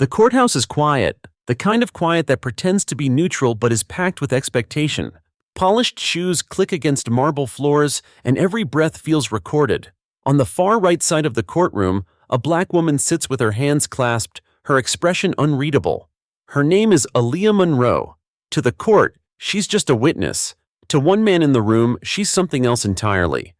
The courthouse is quiet, the kind of quiet that pretends to be neutral but is packed with expectation. Polished shoes click against marble floors, and every breath feels recorded. On the far right side of the courtroom, a black woman sits with her hands clasped, her expression unreadable. Her name is Aaliyah Monroe. To the court, she's just a witness. To one man in the room, she's something else entirely.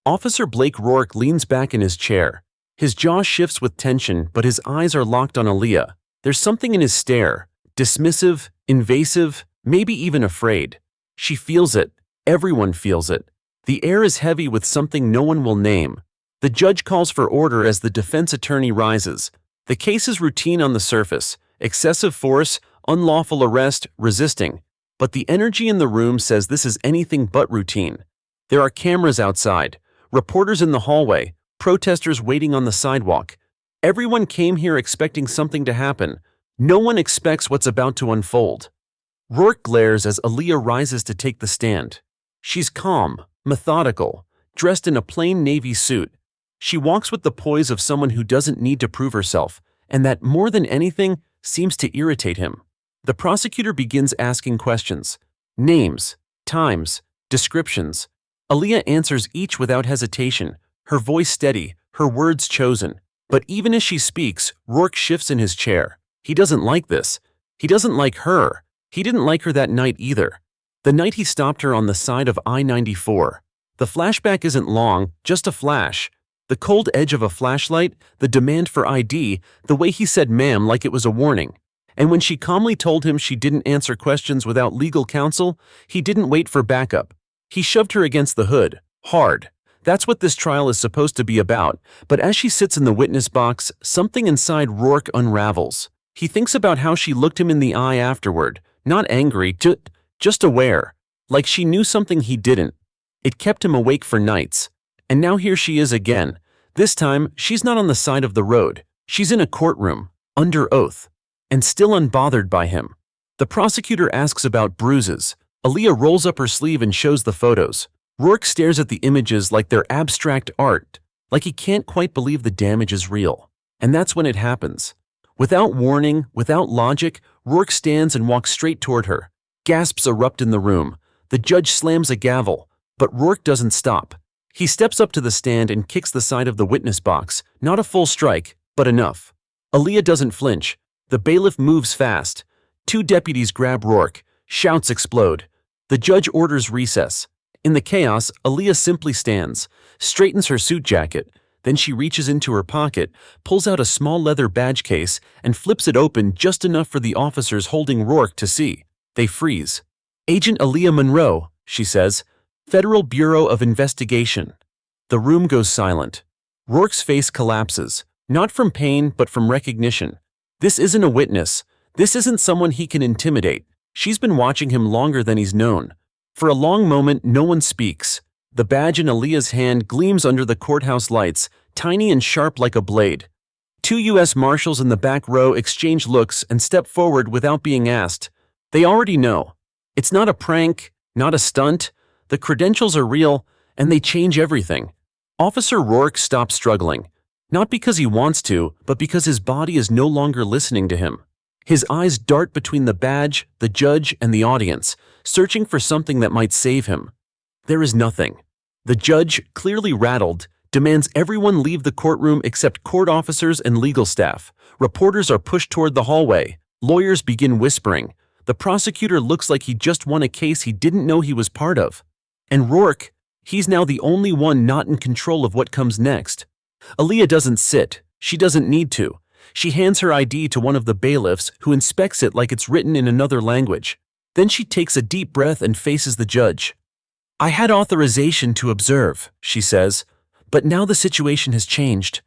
Officer Blake Rourke leans back in his chair. His jaw shifts with tension, but his eyes are locked on Aaliyah. There's something in his stare, dismissive, invasive, maybe even afraid. She feels it. Everyone feels it. The air is heavy with something no one will name. The judge calls for order as the defense attorney rises. The case is routine on the surface. Excessive force, unlawful arrest, resisting. But the energy in the room says this is anything but routine. There are cameras outside, reporters in the hallway, protesters waiting on the sidewalk. Everyone came here expecting something to happen. No one expects what's about to unfold. Rourke glares as Aaliyah rises to take the stand. She's calm, methodical, dressed in a plain navy suit. She walks with the poise of someone who doesn't need to prove herself, and that, more than anything, seems to irritate him. The prosecutor begins asking questions. Names, times, descriptions. Aaliyah answers each without hesitation, her voice steady, her words chosen. But even as she speaks, Rourke shifts in his chair. He doesn't like this. He doesn't like her. He didn't like her that night either. The night he stopped her on the side of I-94. The flashback isn't long, just a flash. The cold edge of a flashlight, the demand for ID, the way he said ma'am like it was a warning. And when she calmly told him she didn't answer questions without legal counsel, he didn't wait for backup. He shoved her against the hood, hard. That's what this trial is supposed to be about, but as she sits in the witness box, something inside Rourke unravels. He thinks about how she looked him in the eye afterward, not angry, just aware, like she knew something he didn't. It kept him awake for nights. And now here she is again. This time, she's not on the side of the road. She's in a courtroom, under oath, and still unbothered by him. The prosecutor asks about bruises. Aaliyah rolls up her sleeve and shows the photos. Rourke stares at the images like they're abstract art, like he can't quite believe the damage is real. And that's when it happens. Without warning, without logic, Rourke stands and walks straight toward her. Gasps erupt in the room. The judge slams a gavel, but Rourke doesn't stop. He steps up to the stand and kicks the side of the witness box. Not a full strike, but enough. Aaliyah doesn't flinch. The bailiff moves fast. 2 deputies grab Rourke. Shouts explode. The judge orders recess. In the chaos, Aaliyah simply stands, straightens her suit jacket. Then she reaches into her pocket, pulls out a small leather badge case, and flips it open just enough for the officers holding Rourke to see. They freeze. "Agent Aaliyah Monroe," she says. "Federal Bureau of Investigation." The room goes silent. Rourke's face collapses, not from pain but from recognition. This isn't a witness. This isn't someone he can intimidate. She's been watching him longer than he's known. For a long moment, no one speaks. The badge in Aaliyah's hand gleams under the courthouse lights, tiny and sharp like a blade. 2 U.S. Marshals in the back row exchange looks and step forward without being asked. They already know. It's not a prank, not a stunt. The credentials are real, and they change everything. Officer Rourke stops struggling, not because he wants to, but because his body is no longer listening to him. His eyes dart between the badge, the judge, and the audience, searching for something that might save him. There is nothing. The judge, clearly rattled, demands everyone leave the courtroom except court officers and legal staff. Reporters are pushed toward the hallway. Lawyers begin whispering. The prosecutor looks like he just won a case he didn't know he was part of. And Rourke, he's now the only one not in control of what comes next. Aaliyah doesn't sit. She doesn't need to. She hands her ID to one of the bailiffs, who inspects it like it's written in another language. Then she takes a deep breath and faces the judge. "I had authorization to observe," she says, "but now the situation has changed."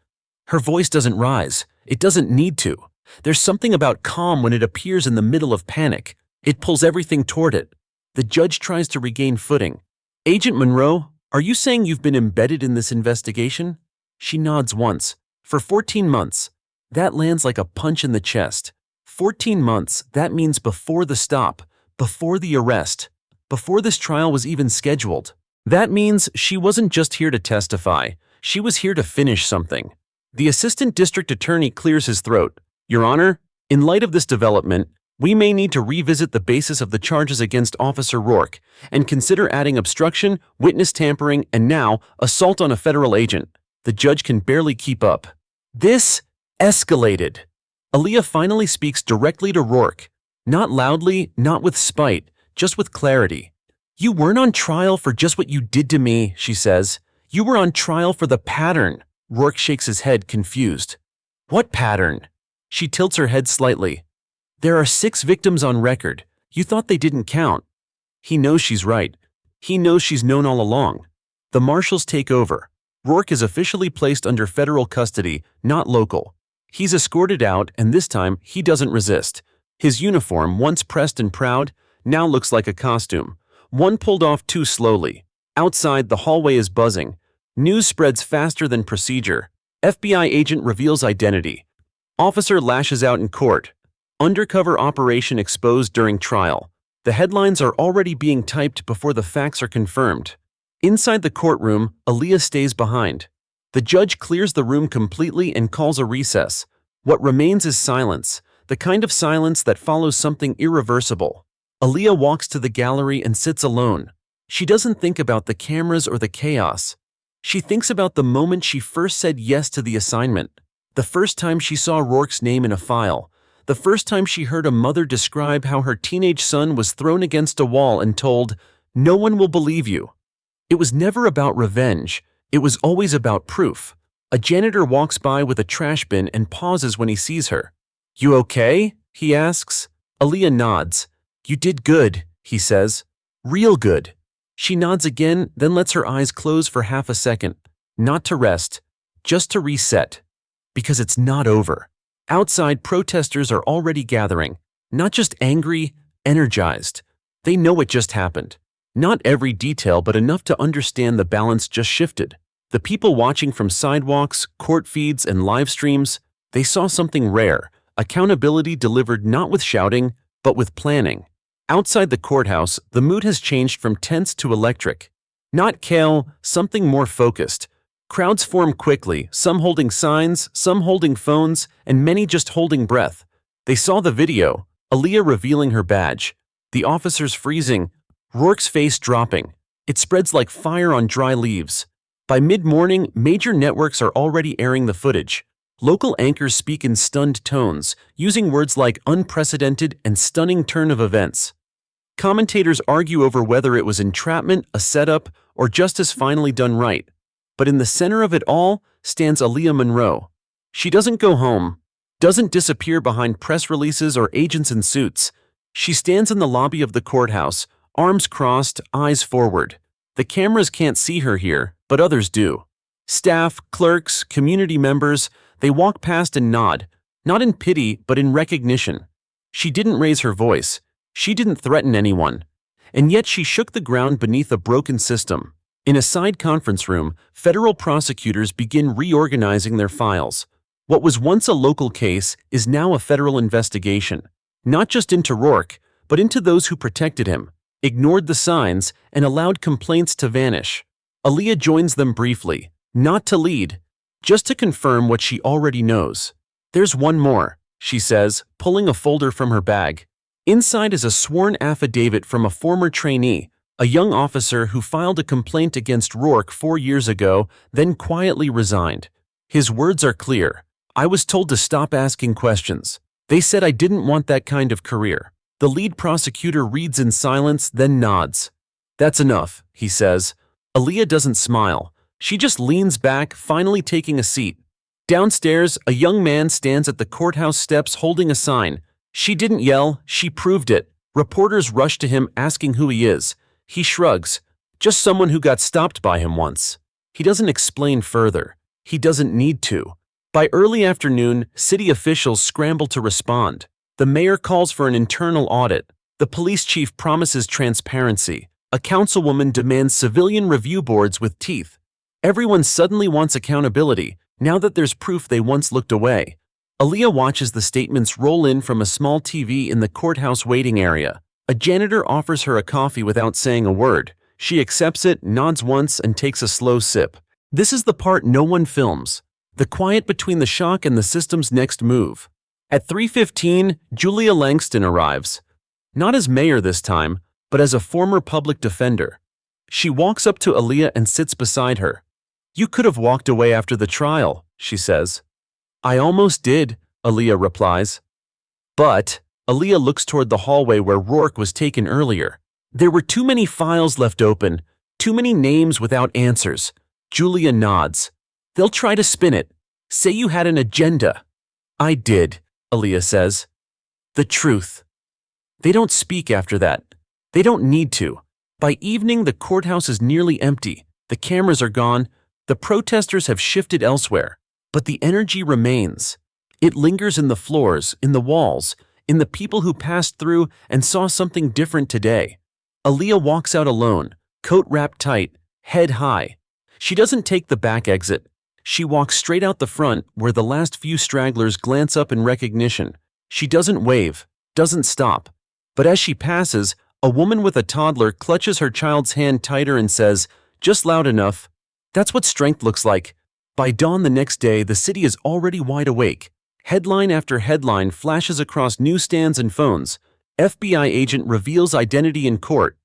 Her voice doesn't rise. It doesn't need to. There's something about calm when it appears in the middle of panic. It pulls everything toward it. The judge tries to regain footing. "Agent Monroe, are you saying you've been embedded in this investigation?" She nods once. "For 14 months. That lands like a punch in the chest. 14 months, that means before the stop, before the arrest, before this trial was even scheduled. That means she wasn't just here to testify. She was here to finish something." The assistant district attorney clears his throat. "Your Honor, In light of this development, we may need to revisit the basis of the charges against Officer Rourke and consider adding obstruction, witness tampering, and now assault on a federal agent. The judge can barely keep up. This escalated. Aaliyah finally speaks directly to Rourke. Not loudly, not with spite, just with clarity. "You weren't on trial for just what you did to me," she says. "You were on trial for the pattern." Rourke shakes his head, confused. "What pattern?" She tilts her head slightly. "There are 6 victims on record. You thought they didn't count." He knows she's right. He knows she's known all along. The marshals take over. Rourke is officially placed under federal custody, not local. He's escorted out, and this time he doesn't resist. His uniform, once pressed and proud, now looks like a costume. One pulled off too slowly. Outside, the hallway is buzzing. News spreads faster than procedure. FBI agent reveals identity. Officer lashes out in court. Undercover operation exposed during trial. The headlines are already being typed before the facts are confirmed. Inside the courtroom, Aaliyah stays behind. The judge clears the room completely and calls a recess. What remains is silence, the kind of silence that follows something irreversible. Aaliyah walks to the gallery and sits alone. She doesn't think about the cameras or the chaos. She thinks about the moment she first said yes to the assignment. The first time she saw Rourke's name in a file. The first time she heard a mother describe how her teenage son was thrown against a wall and told, "No one will believe you." It was never about revenge. It was always about proof. A janitor walks by with a trash bin and pauses when he sees her. "You okay?" he asks. Aaliyah nods. "You did good," he says. "Real good." She nods again, then lets her eyes close for half a second. Not to rest, just to reset. Because it's not over. Outside, protesters are already gathering. Not just angry, energized. They know it just happened. Not every detail, but enough to understand the balance just shifted. The people watching from sidewalks, court feeds, and live streams, they saw something rare. Accountability delivered not with shouting, but with planning. Outside the courthouse, the mood has changed from tense to electric. Not chaos, something more focused. Crowds form quickly, some holding signs, some holding phones, and many just holding breath. They saw the video, Aaliyah revealing her badge. The officers freezing, Rourke's face dropping. It spreads like fire on dry leaves. By mid-morning, major networks are already airing the footage. Local anchors speak in stunned tones, using words like unprecedented and stunning turn of events. Commentators argue over whether it was entrapment, a setup, or justice finally done right. But in the center of it all stands Aaliyah Monroe. She doesn't go home, doesn't disappear behind press releases or agents in suits. She stands in the lobby of the courthouse, arms crossed, eyes forward. The cameras can't see her here, but others do. Staff, clerks, community members, they walk past and nod, not in pity, but in recognition. She didn't raise her voice. She didn't threaten anyone. And yet she shook the ground beneath a broken system. In a side conference room, federal prosecutors begin reorganizing their files. What was once a local case is now a federal investigation. Not just into Rourke, but into those who protected him, ignored the signs, and allowed complaints to vanish. Aaliyah joins them briefly, not to lead, just to confirm what she already knows. "There's one more," she says, pulling a folder from her bag. Inside is a sworn affidavit from a former trainee, a young officer who filed a complaint against Rourke 4 years ago, then quietly resigned. His words are clear. "I was told to stop asking questions. They said I didn't want that kind of career." The lead prosecutor reads in silence, then nods. "That's enough," he says. Aaliyah doesn't smile. She just leans back, finally taking a seat. Downstairs, a young man stands at the courthouse steps holding a sign. She didn't yell, she proved it. Reporters rush to him asking who he is. He shrugs. Just someone who got stopped by him once. He doesn't explain further. He doesn't need to. By early afternoon, city officials scramble to respond. The mayor calls for an internal audit. The police chief promises transparency. A councilwoman demands civilian review boards with teeth. Everyone suddenly wants accountability, now that there's proof they once looked away. Aaliyah watches the statements roll in from a small TV in the courthouse waiting area. A janitor offers her a coffee without saying a word. She accepts it, nods once, and takes a slow sip. This is the part no one films. The quiet between the shock and the system's next move. At 3:15, Julia Langston arrives. Not as mayor this time, but as a former public defender. She walks up to Aaliyah and sits beside her. "You could have walked away after the trial," she says. "I almost did," Aaliyah replies. But Aaliyah looks toward the hallway where Rourke was taken earlier. There were too many files left open, too many names without answers. Julia nods. "They'll try to spin it. Say you had an agenda." "I did," Aaliyah says. "The truth." They don't speak after that. They don't need to. By evening, the courthouse is nearly empty. The cameras are gone. The protesters have shifted elsewhere. But the energy remains. It lingers in the floors, in the walls, in the people who passed through and saw something different today. Aaliyah walks out alone, coat wrapped tight, head high. She doesn't take the back exit. She walks straight out the front where the last few stragglers glance up in recognition. She doesn't wave, doesn't stop. But as she passes, a woman with a toddler clutches her child's hand tighter and says, "Just loud enough." That's what strength looks like. By dawn the next day, the city is already wide awake. Headline after headline flashes across newsstands and phones. FBI agent reveals identity in court.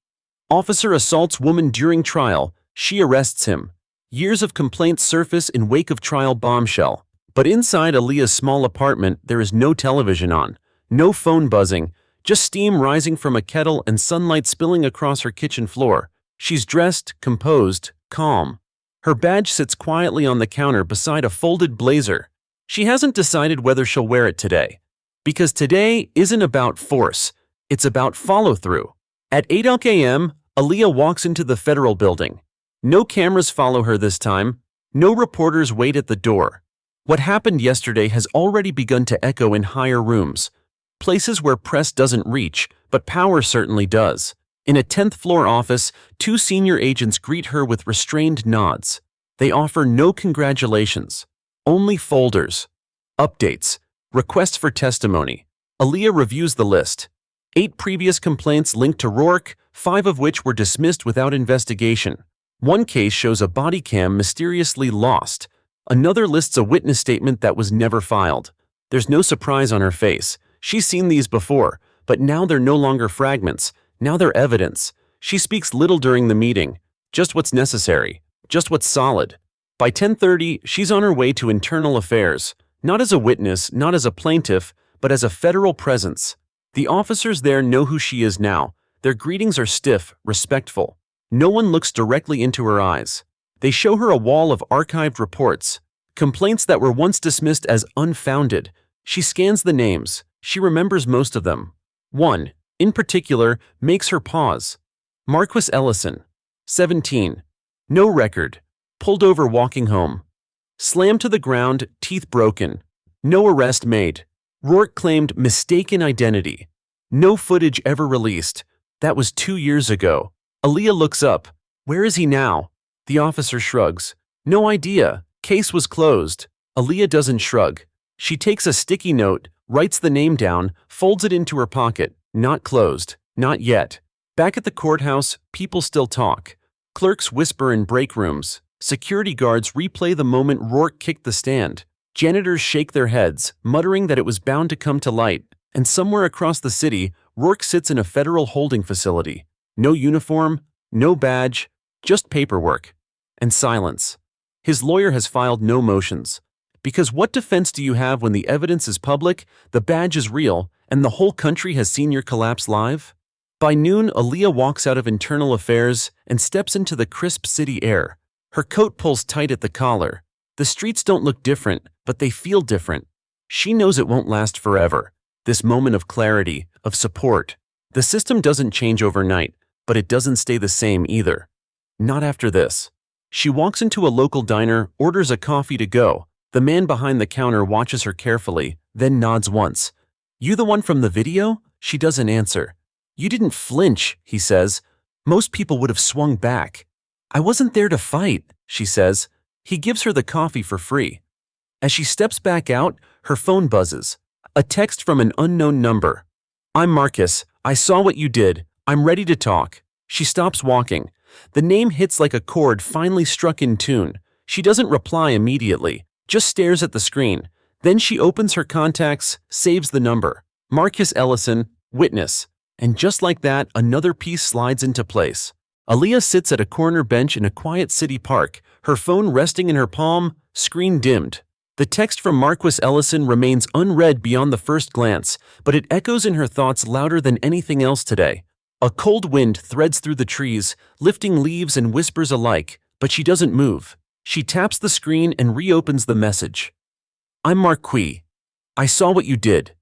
Officer assaults woman during trial. She arrests him. Years of complaints surface in wake of trial bombshell. But inside Aaliyah's small apartment, there is no television on, no phone buzzing, just steam rising from a kettle and sunlight spilling across her kitchen floor. She's dressed, composed, calm. Her badge sits quietly on the counter beside a folded blazer. She hasn't decided whether she'll wear it today. Because today isn't about force, it's about follow-through. At 8 a.m., Aaliyah walks into the federal building. No cameras follow her this time. No reporters wait at the door. What happened yesterday has already begun to echo in higher rooms. Places where press doesn't reach, but power certainly does. In a 10th floor office, two senior agents greet her with restrained nods. They offer no congratulations. Only folders. Updates. Requests for testimony. Aaliyah reviews the list. 8 previous complaints linked to Rourke, 5 of which were dismissed without investigation. One case shows a body cam mysteriously lost. Another lists a witness statement that was never filed. There's no surprise on her face. She's seen these before, but now they're no longer fragments. Now they're evidence. She speaks little during the meeting. Just what's necessary. Just what's solid. By 10:30, she's on her way to internal affairs. Not as a witness, not as a plaintiff, but as a federal presence. The officers there know who she is now. Their greetings are stiff, respectful. No one looks directly into her eyes. They show her a wall of archived reports. Complaints that were once dismissed as unfounded. She scans the names. She remembers most of them. One, in particular, makes her pause. Marquis Ellison. 17. No record. Pulled over walking home. Slammed to the ground, teeth broken. No arrest made. Rourke claimed mistaken identity. No footage ever released. That was 2 years ago. Aaliyah looks up. Where is he now? The officer shrugs. No idea. Case was closed. Aaliyah doesn't shrug. She takes a sticky note, writes the name down, folds it into her pocket. Not closed. Not yet. Back at the courthouse, people still talk. Clerks whisper in break rooms. Security guards replay the moment Rourke kicked the stand. Janitors shake their heads, muttering that it was bound to come to light. And somewhere across the city, Rourke sits in a federal holding facility. No uniform, no badge, just paperwork. And silence. His lawyer has filed no motions. Because what defense do you have when the evidence is public, the badge is real, and the whole country has seen your collapse live? By noon, Aaliyah walks out of internal affairs and steps into the crisp city air. Her coat pulls tight at the collar. The streets don't look different, but they feel different. She knows it won't last forever. This moment of clarity, of support. The system doesn't change overnight, but it doesn't stay the same either. Not after this. She walks into a local diner, orders a coffee to go. The man behind the counter watches her carefully, then nods once. "You the one from the video?" She doesn't answer. "You didn't flinch," he says. Most people would have swung back. "I wasn't there to fight," she says. He gives her the coffee for free. As she steps back out, her phone buzzes. A text from an unknown number. "I'm Marcus. I saw what you did. I'm ready to talk." She stops walking. The name hits like a chord finally struck in tune. She doesn't reply immediately, just stares at the screen. Then she opens her contacts, saves the number. Marcus Ellison, witness. And just like that, another piece slides into place. Aaliyah sits at a corner bench in a quiet city park, her phone resting in her palm, screen dimmed. The text from Marquis Ellison remains unread beyond the first glance, but it echoes in her thoughts louder than anything else today. A cold wind threads through the trees, lifting leaves and whispers alike, but she doesn't move. She taps the screen and reopens the message. I'm Marquis. I saw what you did.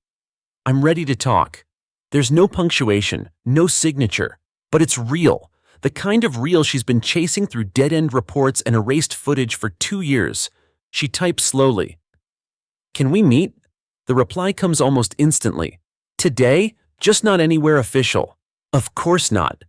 I'm ready to talk. There's no punctuation, no signature, but it's real. The kind of real she's been chasing through dead-end reports and erased footage for 2 years. She types slowly. Can we meet? The reply comes almost instantly. Today? Just not anywhere official. Of course not.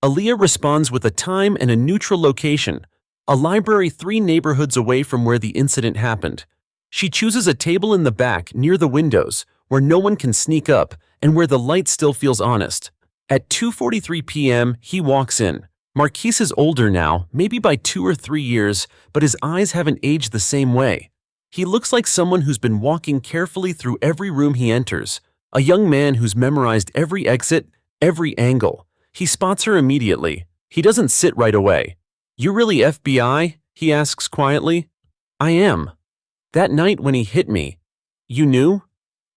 Aaliyah responds with a time and a neutral location, a library 3 neighborhoods away from where the incident happened. She chooses a table in the back near the windows, where no one can sneak up and where the light still feels honest. At 2:43 p.m., he walks in. Marquis is older now, maybe by 2 or 3 years, but his eyes haven't aged the same way. He looks like someone who's been walking carefully through every room he enters, a young man who's memorized every exit, every angle. He spots her immediately. He doesn't sit right away. You really FBI? He asks quietly. I am. That night when he hit me. You knew?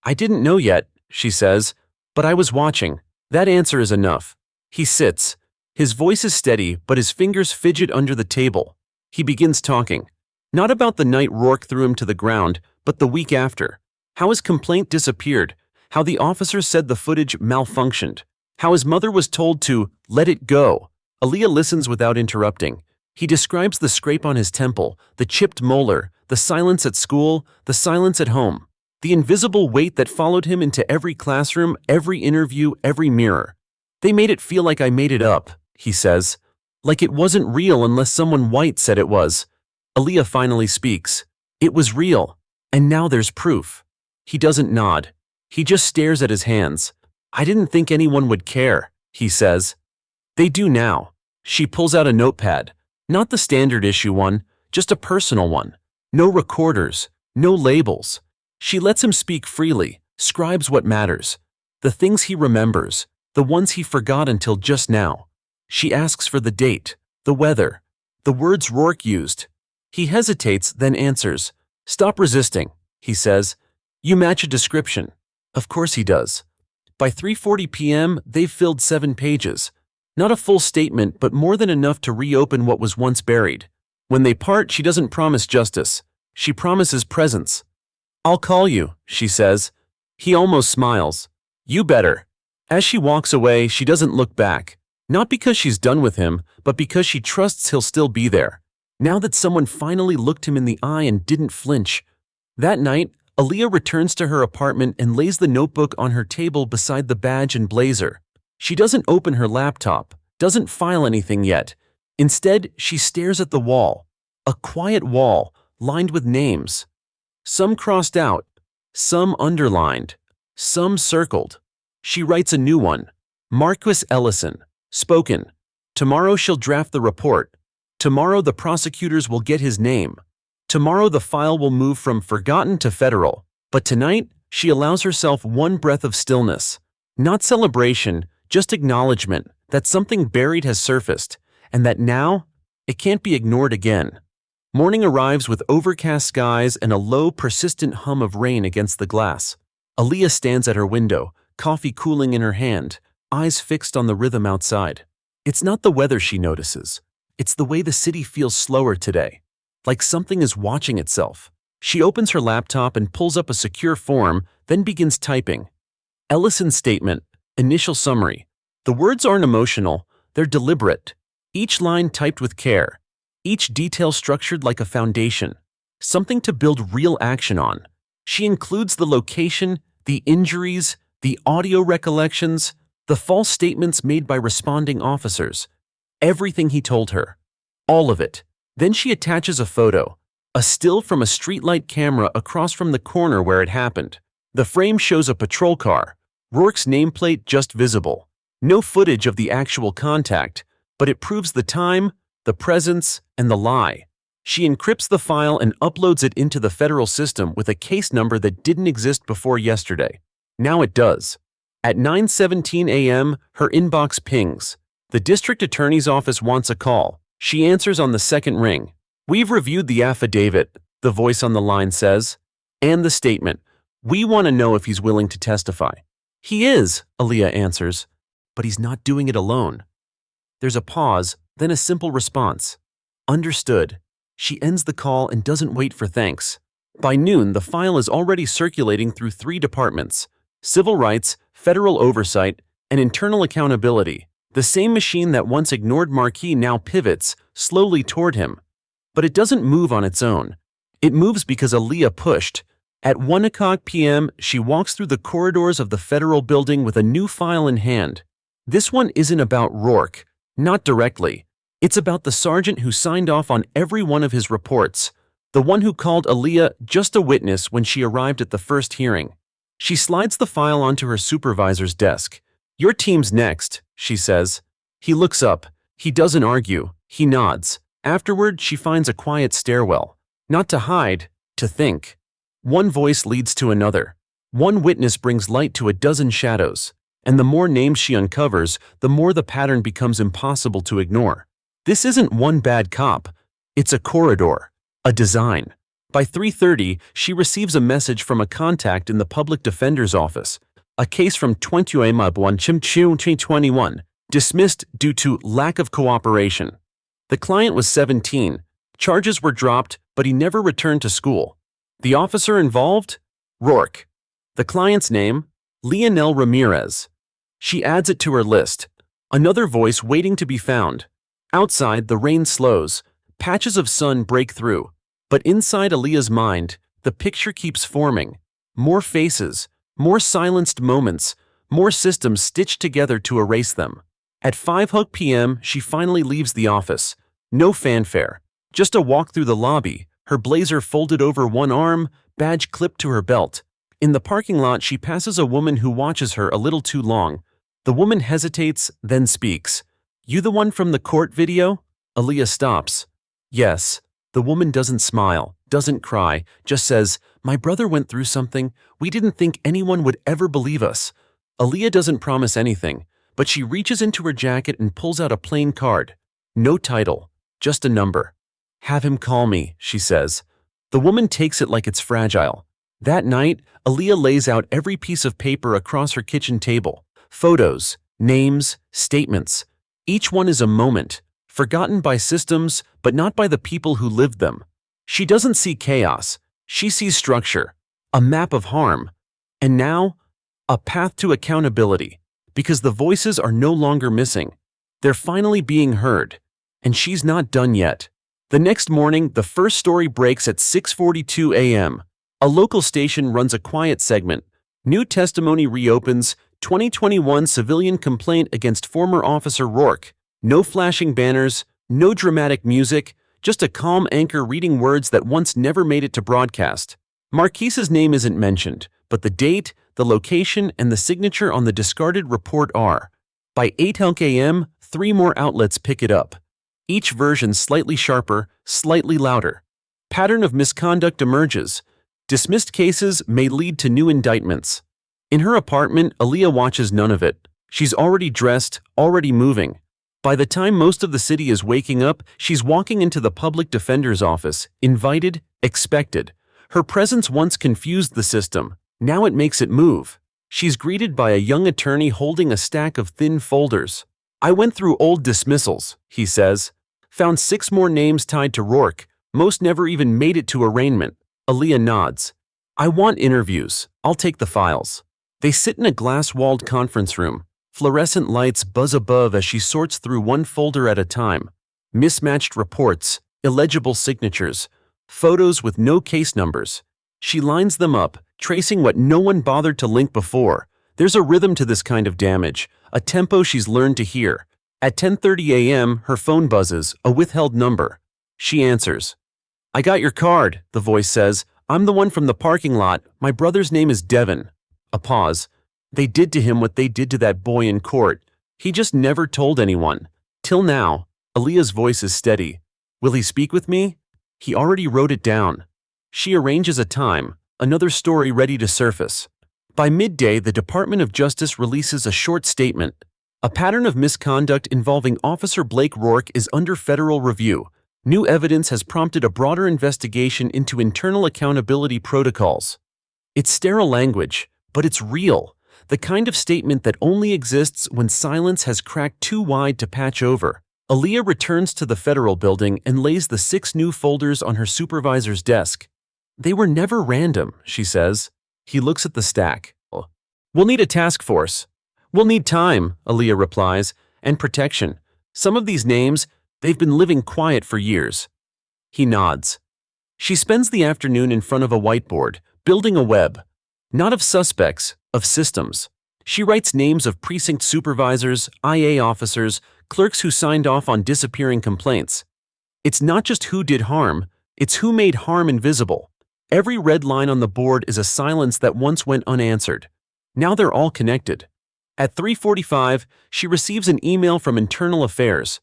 I didn't know yet, she says, but I was watching. That answer is enough. He sits. His voice is steady, but his fingers fidget under the table. He begins talking. Not about the night Rourke threw him to the ground, but the week after. How his complaint disappeared. How the officer said the footage malfunctioned. How his mother was told to let it go. Aaliyah listens without interrupting. He describes the scrape on his temple, the chipped molar, the silence at school, the silence at home. The invisible weight that followed him into every classroom, every interview, every mirror. They made it feel like I made it up, he says. Like it wasn't real unless someone white said it was. Aaliyah finally speaks. It was real. And now there's proof. He doesn't nod. He just stares at his hands. I didn't think anyone would care, he says. They do now. She pulls out a notepad. Not the standard issue one, just a personal one. No recorders, no labels. She lets him speak freely, scribes what matters. The things he remembers, the ones he forgot until just now. She asks for the date, the weather, the words Rourke used. He hesitates, then answers. Stop resisting, he says. You match a description. Of course he does. By 3:40 p.m., they've filled 7 pages. Not a full statement, but more than enough to reopen what was once buried. When they part, she doesn't promise justice. She promises presence. I'll call you, she says. He almost smiles. You better. As she walks away, she doesn't look back. Not because she's done with him, but because she trusts he'll still be there. Now that someone finally looked him in the eye and didn't flinch. That night, Aaliyah returns to her apartment and lays the notebook on her table beside the badge and blazer. She doesn't open her laptop, doesn't file anything yet. Instead, she stares at the wall. A quiet wall, lined with names. Some crossed out, some underlined, some circled. She writes a new one. Marquis Ellison. Spoken. Tomorrow she'll draft the report. Tomorrow the prosecutors will get his name. Tomorrow the file will move from forgotten to federal. But tonight, she allows herself one breath of stillness. Not celebration, just acknowledgement that something buried has surfaced, and that now, it can't be ignored again. Morning arrives with overcast skies and a low, persistent hum of rain against the glass. Aaliyah stands at her window, coffee cooling in her hand, eyes fixed on the rhythm outside. It's not the weather she notices. It's the way the city feels slower today. Like something is watching itself. She opens her laptop and pulls up a secure form, then begins typing. Ellison's statement, initial summary. The words aren't emotional, they're deliberate. Each line typed with care. Each detail structured like a foundation. Something to build real action on. She includes the location, the injuries, the audio recollections, the false statements made by responding officers. Everything he told her. All of it. Then she attaches a photo. A still from a streetlight camera across from the corner where it happened. The frame shows a patrol car. Rourke's nameplate just visible. No footage of the actual contact, but it proves the time, the presence, and the lie. She encrypts the file and uploads it into the federal system with a case number that didn't exist before yesterday. Now it does. At 9:17 a.m., her inbox pings. The district attorney's office wants a call. She answers on the second ring. "We've reviewed the affidavit," the voice on the line says, "and the statement. We want to know if he's willing to testify." "He is," Aaliyah answers, "but he's not doing it alone." There's a pause, then a simple response. "Understood." She ends the call and doesn't wait for thanks. By noon, the file is already circulating through 3 departments: civil rights, federal oversight, and internal accountability. The same machine that once ignored Marquis now pivots, slowly toward him. But it doesn't move on its own. It moves because Aaliyah pushed. At 1 p.m., she walks through the corridors of the federal building with a new file in hand. This one isn't about Rourke, not directly. It's about the sergeant who signed off on every one of his reports, the one who called Aaliyah just a witness when she arrived at the first hearing. She slides the file onto her supervisor's desk. "Your team's next," she says. He looks up. He doesn't argue. He nods. Afterward, she finds a quiet stairwell. Not to hide, to think. One voice leads to another. One witness brings light to a dozen shadows. And the more names she uncovers, the more the pattern becomes impossible to ignore. This isn't one bad cop. It's a corridor, a design. By 3:30, she receives a message from a contact in the public defender's office. A case from 2021, dismissed due to lack of cooperation. The client was 17. Charges were dropped, but he never returned to school. The officer involved? Rourke. The client's name? Leonel Ramirez. She adds it to her list. Another voice waiting to be found. Outside, the rain slows. Patches of sun break through. But inside Aaliyah's mind, the picture keeps forming. More faces, more silenced moments, more systems stitched together to erase them. At 5 p.m., she finally leaves the office. No fanfare. Just a walk through the lobby, her blazer folded over one arm, badge clipped to her belt. In the parking lot, she passes a woman who watches her a little too long. The woman hesitates, then speaks. "You the one from the court video?" Aaliyah stops. "Yes." The woman doesn't smile, doesn't cry, just says, "My brother went through something. We didn't think anyone would ever believe us." Aaliyah doesn't promise anything, but she reaches into her jacket and pulls out a plain card. No title, just a number. "Have him call me," she says. The woman takes it like it's fragile. That night, Aaliyah lays out every piece of paper across her kitchen table. Photos, names, statements. Each one is a moment, forgotten by systems, but not by the people who lived them. She doesn't see chaos. She sees structure, a map of harm, and now, a path to accountability, because the voices are no longer missing. They're finally being heard, and she's not done yet. The next morning, the first story breaks at 6:42 a.m. A local station runs a quiet segment. New testimony reopens, 2021 civilian complaint against former officer Rourke. No flashing banners, no dramatic music, just a calm anchor reading words that once never made it to broadcast. Marquise's name isn't mentioned, but the date, the location, and the signature on the discarded report are. By 8 a.m., 3 more outlets pick it up. Each version slightly sharper, slightly louder. Pattern of misconduct emerges. Dismissed cases may lead to new indictments. In her apartment, Aaliyah watches none of it. She's already dressed, already moving. By the time most of the city is waking up, she's walking into the public defender's office, invited, expected. Her presence once confused the system. Now it makes it move. She's greeted by a young attorney holding a stack of thin folders. "I went through old dismissals," he says. "Found 6 more names tied to Rourke. Most never even made it to arraignment." Aaliyah nods. "I want interviews. I'll take the files." They sit in a glass-walled conference room. Fluorescent lights buzz above as she sorts through one folder at a time. Mismatched reports, illegible signatures, photos with no case numbers. She lines them up, tracing what no one bothered to link before. There's a rhythm to this kind of damage, a tempo she's learned to hear. At 10:30 a.m., her phone buzzes, a withheld number. She answers. "I got your card," the voice says. "I'm the one from the parking lot. My brother's name is Devin." A pause. "They did to him what they did to that boy in court. He just never told anyone. Till now." Aaliyah's voice is steady. "Will he speak with me?" He already wrote it down. She arranges a time, another story ready to surface. By midday, the Department of Justice releases a short statement. A pattern of misconduct involving Officer Blake Rourke is under federal review. New evidence has prompted a broader investigation into internal accountability protocols. It's sterile language, but it's real. The kind of statement that only exists when silence has cracked too wide to patch over. Aaliyah returns to the federal building and lays the 6 new folders on her supervisor's desk. They were never random, she says. He looks at the stack. We'll need a task force. We'll need time, Aaliyah replies, and protection. Some of these names, they've been living quiet for years. He nods. She spends the afternoon in front of a whiteboard, building a web. Not of suspects, of systems. She writes names of precinct supervisors, IA officers, clerks who signed off on disappearing complaints. It's not just who did harm, it's who made harm invisible. Every red line on the board is a silence that once went unanswered. Now they're all connected. At 3:45, she receives an email from Internal Affairs.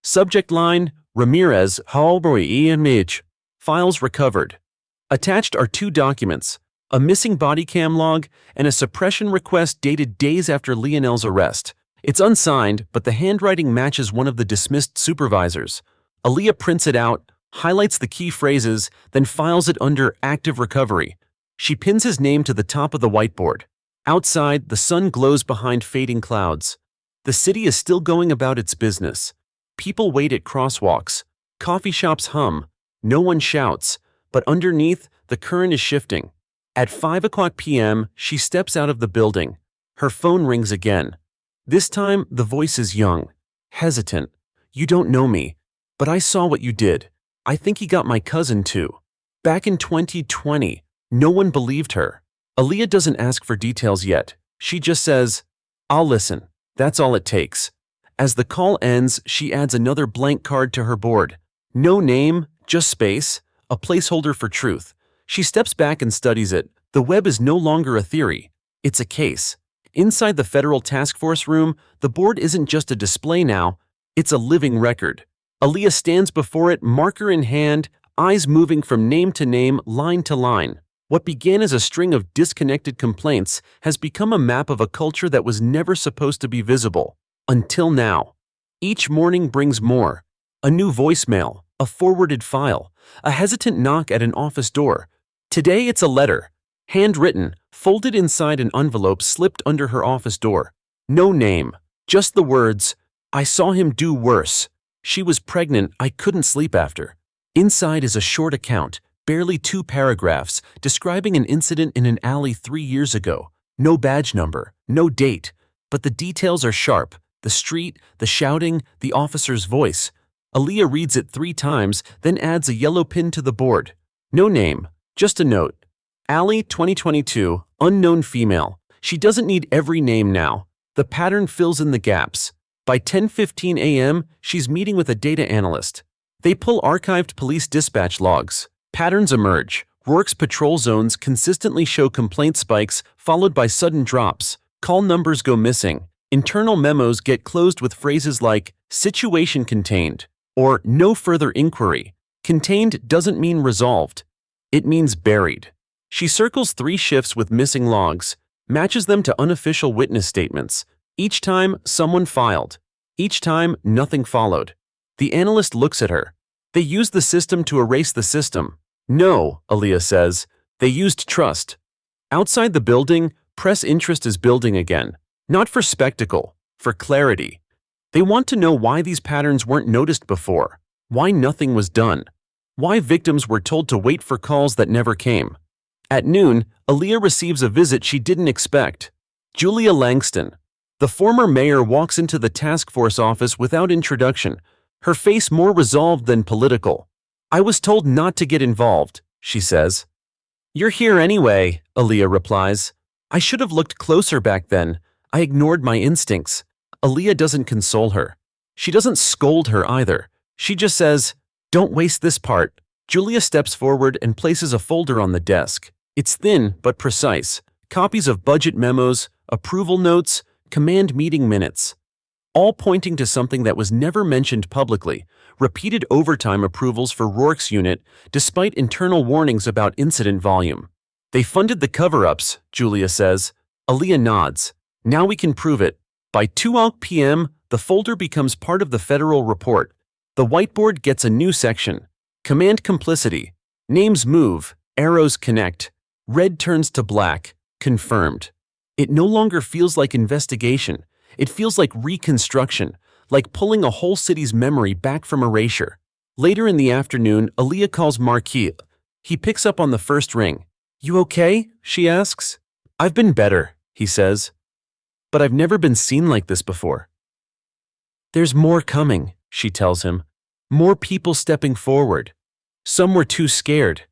Subject line, Ramirez, Halbury image. Files recovered. Attached are 2 documents, a missing body cam log and a suppression request dated days after Lionel's arrest. It's unsigned, but the handwriting matches one of the dismissed supervisors. Aaliyah prints it out, highlights the key phrases, then files it under active recovery. She pins his name to the top of the whiteboard. Outside, the sun glows behind fading clouds. The city is still going about its business. People wait at crosswalks. Coffee shops hum. No one shouts. But underneath, the current is shifting. At 5 p.m., she steps out of the building. Her phone rings again. This time, the voice is young, hesitant. You don't know me, but I saw what you did. I think he got my cousin too. Back in 2020, no one believed her. Aaliyah doesn't ask for details yet. She just says, I'll listen. That's all it takes. As the call ends, she adds another blank card to her board. No name, just space, a placeholder for truth. She steps back and studies it. The web is no longer a theory. It's a case. Inside the federal task force room, the board isn't just a display now. It's a living record. Aaliyah stands before it, marker in hand, eyes moving from name to name, line to line. What began as a string of disconnected complaints has become a map of a culture that was never supposed to be visible. Until now. Each morning brings more. A new voicemail, a forwarded file, a hesitant knock at an office door. Today it's a letter. Handwritten, folded inside an envelope slipped under her office door. No name, just the words, I saw him do worse. She was pregnant, I couldn't sleep after. Inside is a short account, barely 2 paragraphs, describing an incident in an alley 3 years ago. No badge number, no date, but the details are sharp. The street, the shouting, the officer's voice. Aaliyah reads it 3 times, then adds a yellow pin to the board. No name, just a note. Alley 2022, unknown female. She doesn't need every name now. The pattern fills in the gaps. By 10:15 a.m., she's meeting with a data analyst. They pull archived police dispatch logs. Patterns emerge. Rourke's patrol zones consistently show complaint spikes followed by sudden drops. Call numbers go missing. Internal memos get closed with phrases like, situation contained, or no further inquiry. Contained doesn't mean resolved. It means buried. She circles 3 shifts with missing logs, matches them to unofficial witness statements. Each time, someone filed. Each time, nothing followed. The analyst looks at her. They used the system to erase the system. No, Aaliyah says. They used trust. Outside the building, press interest is building again. Not for spectacle, for clarity. They want to know why these patterns weren't noticed before, why nothing was done, why victims were told to wait for calls that never came. At noon, Aaliyah receives a visit she didn't expect. Julia Langston. The former mayor walks into the task force office without introduction, her face more resolved than political. I was told not to get involved, she says. You're here anyway, Aaliyah replies. I should have looked closer back then. I ignored my instincts. Aaliyah doesn't console her. She doesn't scold her either. She just says, don't waste this part. Julia steps forward and places a folder on the desk. It's thin but precise. Copies of budget memos, approval notes, command meeting minutes. all pointing to something that was never mentioned publicly: repeated overtime approvals for Rourke's unit, despite internal warnings about incident volume. They funded the cover-ups, Julia says. Aaliyah nods. Now we can prove it. By 2 p.m., the folder becomes part of the federal report. The whiteboard gets a new section. Command complicity. Names move, arrows connect. Red turns to black. Confirmed. It no longer feels like investigation. It feels like reconstruction, like pulling a whole city's memory back from erasure. Later in the afternoon, Aaliyah calls Marquis. He picks up on the first ring. "You okay?" she asks. "I've been better," he says. "But I've never been seen like this before." "There's more coming," she tells him. More people stepping forward. Some were too scared.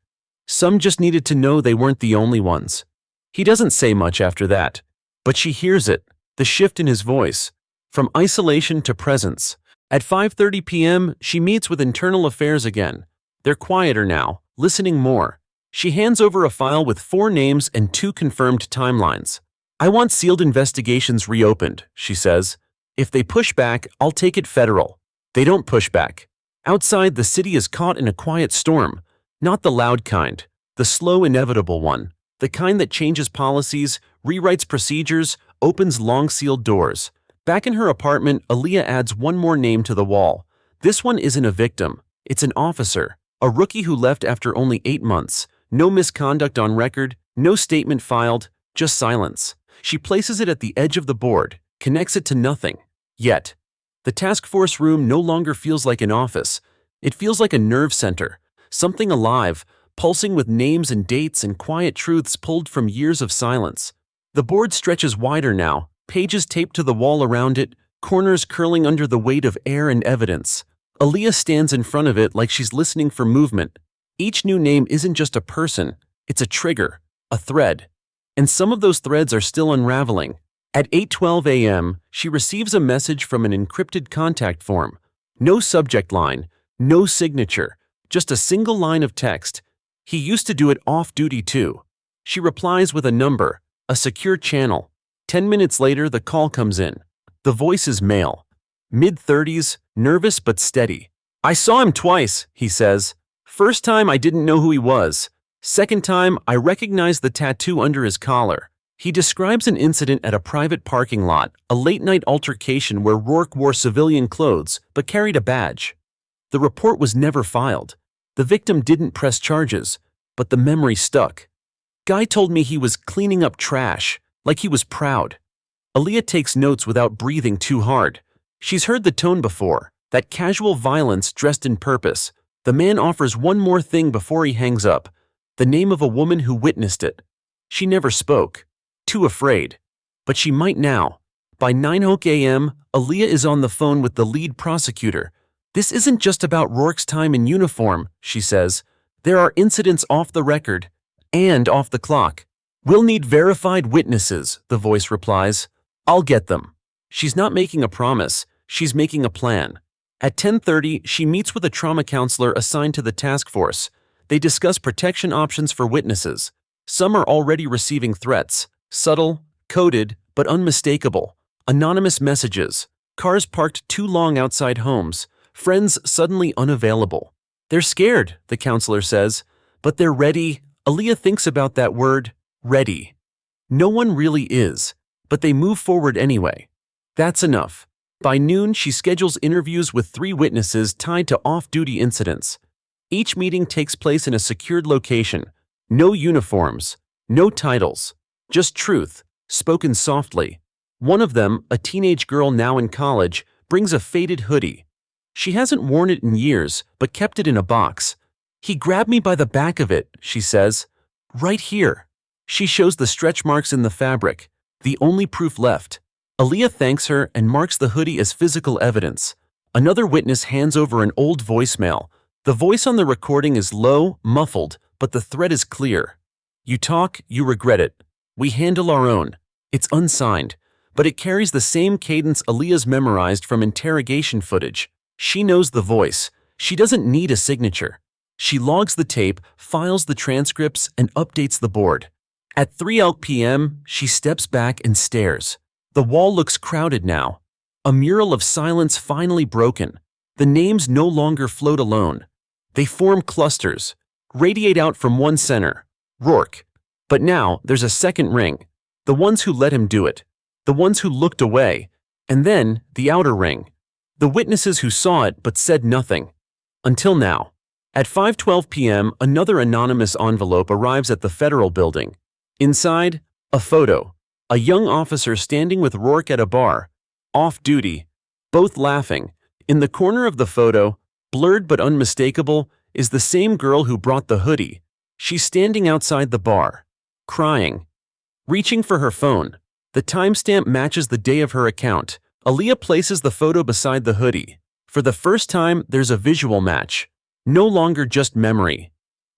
Some just needed to know they weren't the only ones. He doesn't say much after that, but she hears it, the shift in his voice, from isolation to presence. At 5:30 p.m., she meets with Internal Affairs again. They're quieter now, listening more. She hands over a file with 4 names and 2 confirmed timelines. "I want sealed investigations reopened," she says. "If they push back, I'll take it federal." They don't push back. Outside, the city is caught in a quiet storm. Not the loud kind, the slow, inevitable one. The kind that changes policies, rewrites procedures, opens long-sealed doors. Back in her apartment, Aaliyah adds one more name to the wall. This one isn't a victim. It's an officer, a rookie who left after only 8 months. No misconduct on record, no statement filed, just silence. She places it at the edge of the board, connects it to nothing. Yet, the task force room no longer feels like an office. It feels like a nerve center, something alive, pulsing with names and dates and quiet truths pulled from years of silence. The board stretches wider now, pages taped to the wall around it, corners curling under the weight of air and evidence. Aaliyah stands in front of it like she's listening for movement. Each new name isn't just a person, it's a trigger, a thread. And some of those threads are still unraveling. At 8:12 a.m., she receives a message from an encrypted contact form. No subject line, no signature, just a single line of text. He used to do it off-duty too. She replies with a number, a secure channel. 10 minutes later, the call comes in. The voice is male. Mid-30s, nervous but steady. "I saw him twice," he says. "First time I didn't know who he was. Second time I recognized the tattoo under his collar." He describes an incident at a private parking lot, a late-night altercation where Rourke wore civilian clothes but carried a badge. The report was never filed. The victim didn't press charges, but the memory stuck. "Guy told me he was cleaning up trash, like he was proud." Aaliyah takes notes without breathing too hard. She's heard the tone before, that casual violence dressed in purpose. The man offers one more thing before he hangs up, the name of a woman who witnessed it. She never spoke. Too afraid. But she might now. By 9 a.m., Aaliyah is on the phone with the lead prosecutor. "This isn't just about Rourke's time in uniform," she says. "There are incidents off the record and off the clock." "We'll need verified witnesses," the voice replies. "I'll get them." She's not making a promise. She's making a plan. At 10:30, she meets with a trauma counselor assigned to the task force. They discuss protection options for witnesses. Some are already receiving threats. Subtle, coded, but unmistakable. Anonymous messages. Cars parked too long outside homes. Friends suddenly unavailable. "They're scared," the counselor says, "but they're ready." Aaliyah thinks about that word, ready. No one really is, but they move forward anyway. That's enough. By noon, she schedules interviews with 3 witnesses tied to off-duty incidents. Each meeting takes place in a secured location. No uniforms, no titles. Just truth, spoken softly. One of them, a teenage girl now in college, brings a faded hoodie. She hasn't worn it in years, but kept it in a box. "He grabbed me by the back of it," she says. "Right here." She shows the stretch marks in the fabric, the only proof left. Aaliyah thanks her and marks the hoodie as physical evidence. Another witness hands over an old voicemail. The voice on the recording is low, muffled, but the thread is clear. "You talk, you regret it. We handle our own." It's unsigned, but it carries the same cadence Aaliyah's memorized from interrogation footage. She knows the voice. She doesn't need a signature. She logs the tape, files the transcripts, and updates the board. At 3 p.m., she steps back and stares. The wall looks crowded now. A mural of silence finally broken. The names no longer float alone. They form clusters, radiate out from one center, Rourke. But now there's a second ring. The ones who let him do it. The ones who looked away. And then the outer ring. The witnesses who saw it but said nothing. Until now. At 5:12 p.m., another anonymous envelope arrives at the federal building. Inside, a photo. A young officer standing with Rourke at a bar. Off duty. Both laughing. In the corner of the photo, blurred but unmistakable, is the same girl who brought the hoodie. She's standing outside the bar. Crying. Reaching for her phone. The timestamp matches the day of her account. Aaliyah places the photo beside the hoodie. For the first time, there's a visual match. No longer just memory.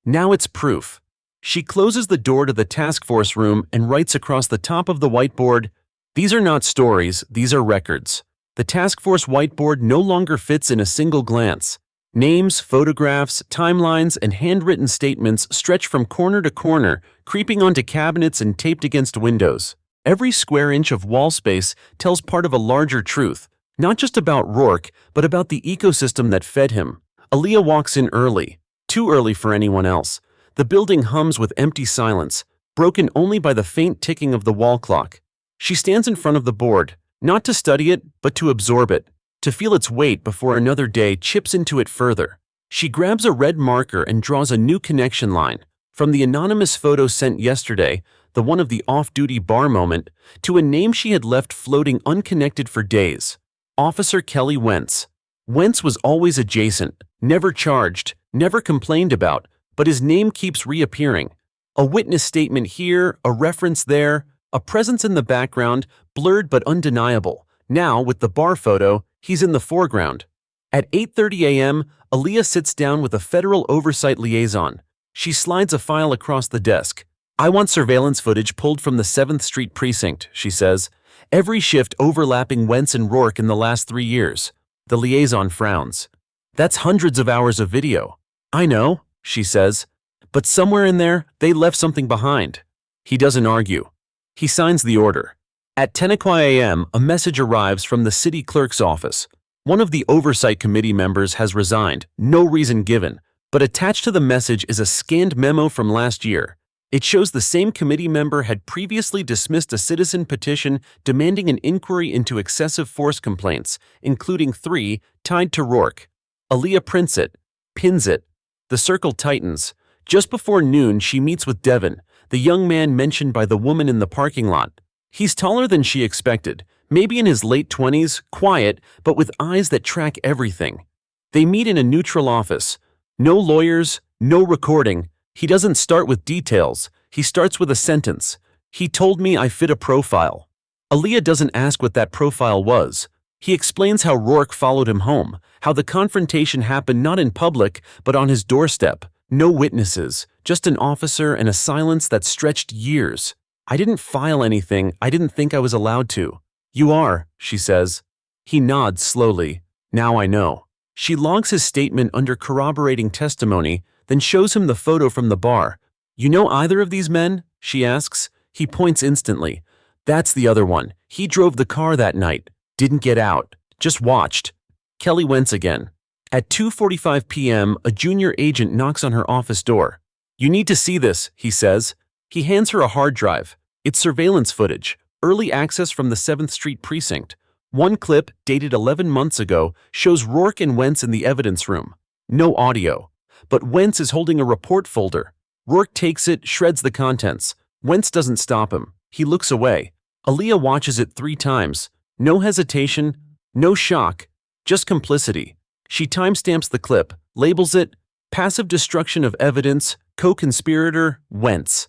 Now it's proof. She closes the door to the task force room and writes across the top of the whiteboard, "These are not stories, these are records." The task force whiteboard no longer fits in a single glance. Names, photographs, timelines, and handwritten statements stretch from corner to corner, creeping onto cabinets and taped against windows. Every square inch of wall space tells part of a larger truth, not just about Rourke, but about the ecosystem that fed him. Aaliyah walks in early, too early for anyone else. The building hums with empty silence, broken only by the faint ticking of the wall clock. She stands in front of the board, not to study it, but to absorb it, to feel its weight before another day chips into it further. She grabs a red marker and draws a new connection line, from the anonymous photo sent yesterday, the one of the off-duty bar moment, to a name she had left floating unconnected for days. Officer Kelly Wentz. Wentz was always adjacent, never charged, never complained about, but his name keeps reappearing. A witness statement here, a reference there, a presence in the background, blurred but undeniable. Now, with the bar photo, he's in the foreground. At 8:30 a.m., Aaliyah sits down with a federal oversight liaison. She slides a file across the desk. "I want surveillance footage pulled from the 7th Street precinct," she says. "Every shift overlapping Wentz and Rourke in the last 3 years." The liaison frowns. "That's hundreds of hours of video." "I know," she says. "But somewhere in there, they left something behind." He doesn't argue. He signs the order. At 10:00 a.m., a message arrives from the city clerk's office. One of the oversight committee members has resigned, no reason given, but attached to the message is a scanned memo from last year. It shows the same committee member had previously dismissed a citizen petition demanding an inquiry into excessive force complaints, including 3 tied to Rourke. Aaliyah prints it, pins it. The circle tightens. Just before noon, she meets with Devin, the young man mentioned by the woman in the parking lot. He's taller than she expected, maybe in his late 20s, quiet, but with eyes that track everything. They meet in a neutral office. No lawyers, no recording. He doesn't start with details. He starts with a sentence. "He told me I fit a profile." Aaliyah doesn't ask what that profile was. He explains how Rourke followed him home, how the confrontation happened not in public, but on his doorstep. No witnesses, just an officer and a silence that stretched years. "I didn't file anything. I didn't think I was allowed to." "You are," she says. He nods slowly. "Now I know." She logs his statement under corroborating testimony, then shows him the photo from the bar. "You know either of these men?" she asks. He points instantly. "That's the other one. He drove the car that night. Didn't get out. Just watched." Kelly Wentz again. At 2:45 p.m., a junior agent knocks on her office door. "You need to see this," he says. He hands her a hard drive. It's surveillance footage, early access from the 7th Street precinct. One clip, dated 11 months ago, shows Rourke and Wentz in the evidence room. No audio. But Wentz is holding a report folder. Rourke takes it, shreds the contents. Wentz doesn't stop him. He looks away. Aaliyah watches it 3 times. No hesitation, no shock, just complicity. She timestamps the clip, labels it, "Passive destruction of evidence, co-conspirator, Wentz."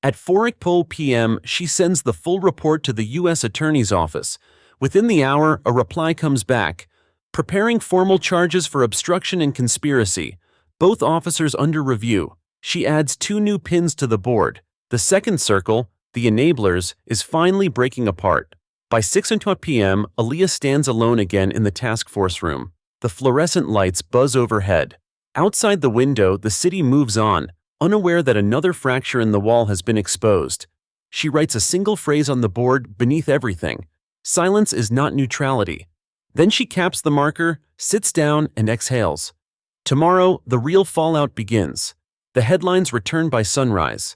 At 4:00 p.m., she sends the full report to the U.S. Attorney's Office. Within the hour, a reply comes back. "Preparing formal charges for obstruction and conspiracy. Both officers under review." She adds 2 new pins to the board. The second circle, the enablers, is finally breaking apart. By 6:00 p.m., Aaliyah stands alone again in the task force room. The fluorescent lights buzz overhead. Outside the window, the city moves on, unaware that another fracture in the wall has been exposed. She writes a single phrase on the board beneath everything. "Silence is not neutrality." Then she caps the marker, sits down, and exhales. Tomorrow, the real fallout begins. The headlines return by sunrise.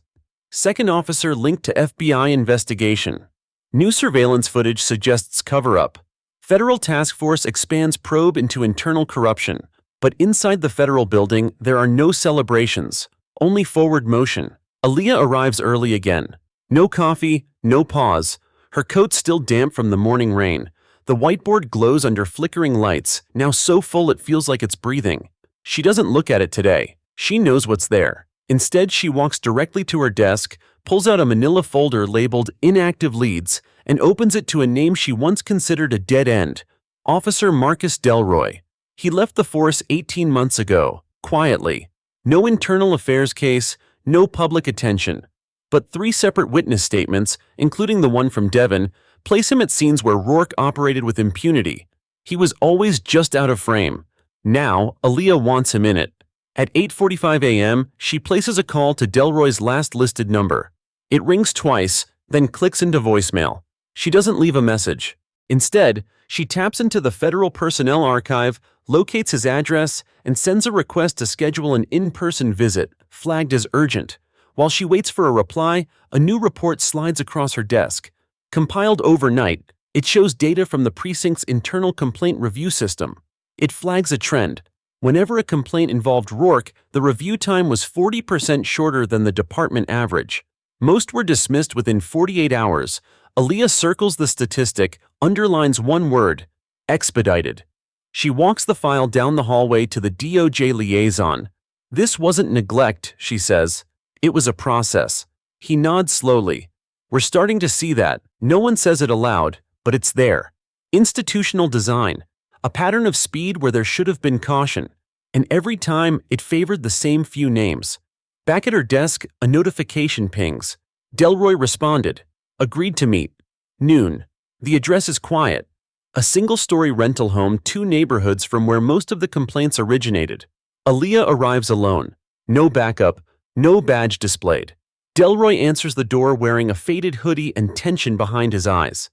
Second officer linked to FBI investigation. New surveillance footage suggests cover-up. Federal task force expands probe into internal corruption. But inside the federal building, there are no celebrations, only forward motion. Aaliyah arrives early again. No coffee, no pause. Her coat still damp from the morning rain. The whiteboard glows under flickering lights, now so full it feels like it's breathing. She doesn't look at it today. She knows what's there. Instead, she walks directly to her desk, pulls out a manila folder labeled Inactive Leads, and opens it to a name she once considered a dead end: Officer Marcus Delroy. He left the force 18 months ago, quietly. No internal affairs case, no public attention. But 3 separate witness statements, including the one from Devon, place him at scenes where Rourke operated with impunity. He was always just out of frame. Now, Aaliyah wants him in it. At 8:45 a.m., she places a call to Delroy's last listed number. It rings twice, then clicks into voicemail. She doesn't leave a message. Instead, she taps into the Federal Personnel Archive, locates his address, and sends a request to schedule an in-person visit, flagged as urgent. While she waits for a reply, a new report slides across her desk. Compiled overnight, it shows data from the precinct's internal complaint review system. It flags a trend. Whenever a complaint involved Rourke, the review time was 40% shorter than the department average. Most were dismissed within 48 hours. Aaliyah circles the statistic, underlines one word: expedited. She walks the file down the hallway to the DOJ liaison. This wasn't neglect, she says. It was a process. He nods slowly. We're starting to see that. No one says it aloud, but it's there. Institutional design. A pattern of speed where there should have been caution. And every time, it favored the same few names. Back at her desk, a notification pings. Delroy responded. Agreed to meet. Noon. The address is quiet. A single-story rental home 2 neighborhoods from where most of the complaints originated. Aaliyah arrives alone. No backup, no badge displayed. Delroy answers the door wearing a faded hoodie and tension behind his eyes.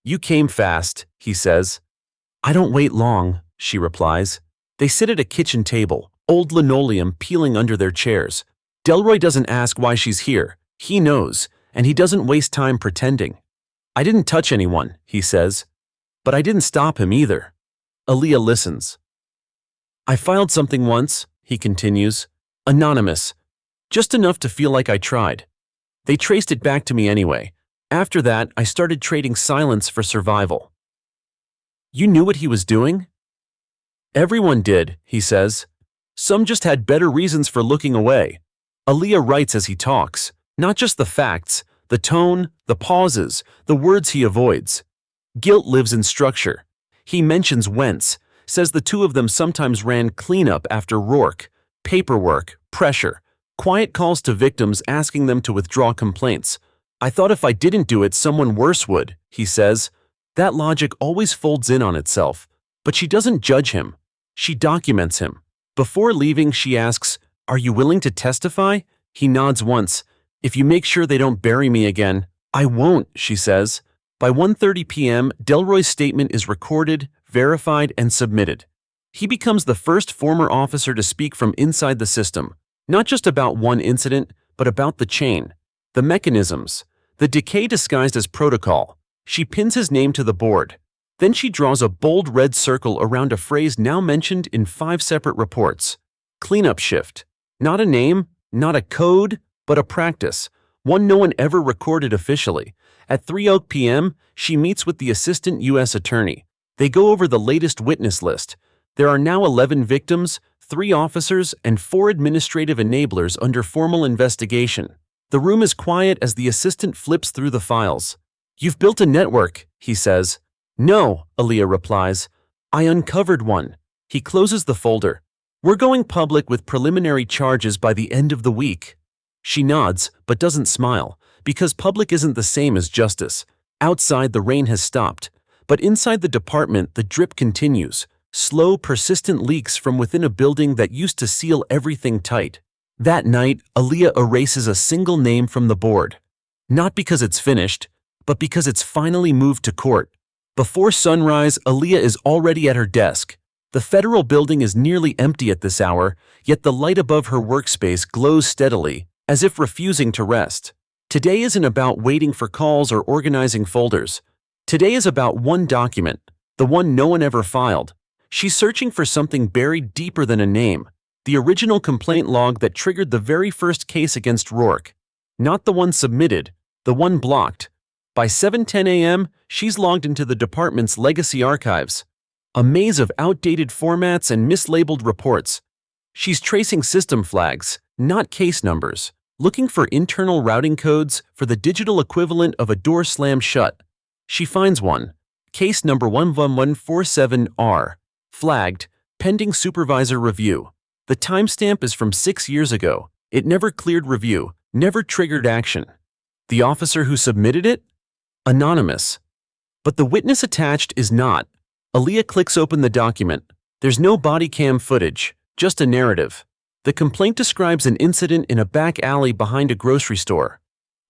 You came fast, he says. I don't wait long, she replies. They sit at a kitchen table, old linoleum peeling under their chairs. Delroy doesn't ask why she's here. He knows, and he doesn't waste time pretending. I didn't touch anyone, he says. But I didn't stop him either. Aaliyah listens. I filed something once, he continues. Anonymous. Just enough to feel like I tried. They traced it back to me anyway. After that, I started trading silence for survival. You knew what he was doing? Everyone did, he says. Some just had better reasons for looking away. Aaliyah writes as he talks, not just the facts, the tone, the pauses, the words he avoids. Guilt lives in structure. He mentions Wentz, says the two of them sometimes ran cleanup after Rourke, paperwork, pressure, quiet calls to victims asking them to withdraw complaints. I thought if I didn't do it, someone worse would, he says. That logic always folds in on itself, but she doesn't judge him. She documents him. Before leaving, she asks, Are you willing to testify? He nods once. If you make sure they don't bury me again. I won't, she says. By 1:30 p.m., Delroy's statement is recorded, verified, and submitted. He becomes the first former officer to speak from inside the system, not just about one incident, but about the chain, the mechanisms, the decay disguised as protocol. She pins his name to the board. Then she draws a bold red circle around a phrase now mentioned in 5 separate reports. Cleanup shift. Not a name, not a code, but a practice, one no one ever recorded officially. At 3:00 p.m., she meets with the assistant U.S. attorney. They go over the latest witness list. There are now 11 victims, 3 officers, and 4 administrative enablers under formal investigation. The room is quiet as the assistant flips through the files. You've built a network, he says. No, Aaliyah replies. I uncovered one. He closes the folder. We're going public with preliminary charges by the end of the week. She nods, but doesn't smile, because public isn't the same as justice. Outside, the rain has stopped. But inside the department, the drip continues. Slow, persistent leaks from within a building that used to seal everything tight. That night, Aaliyah erases a single name from the board. Not because it's finished, but because it's finally moved to court. Before sunrise, Aaliyah is already at her desk. The federal building is nearly empty at this hour, yet the light above her workspace glows steadily, as if refusing to rest. Today isn't about waiting for calls or organizing folders. Today is about one document, the one no one ever filed. She's searching for something buried deeper than a name, the original complaint log that triggered the very first case against Rourke. Not the one submitted, the one blocked. By 7:10 a.m., she's logged into the department's legacy archives, a maze of outdated formats and mislabeled reports. She's tracing system flags, not case numbers, looking for internal routing codes for the digital equivalent of a door slammed shut. She finds one, case number 11147R, flagged, pending supervisor review. The timestamp is from 6 years ago. It never cleared review, never triggered action. The officer who submitted it? Anonymous. But the witness attached is not. Aaliyah clicks open the document. There's no body cam footage, just a narrative. The complaint describes an incident in a back alley behind a grocery store.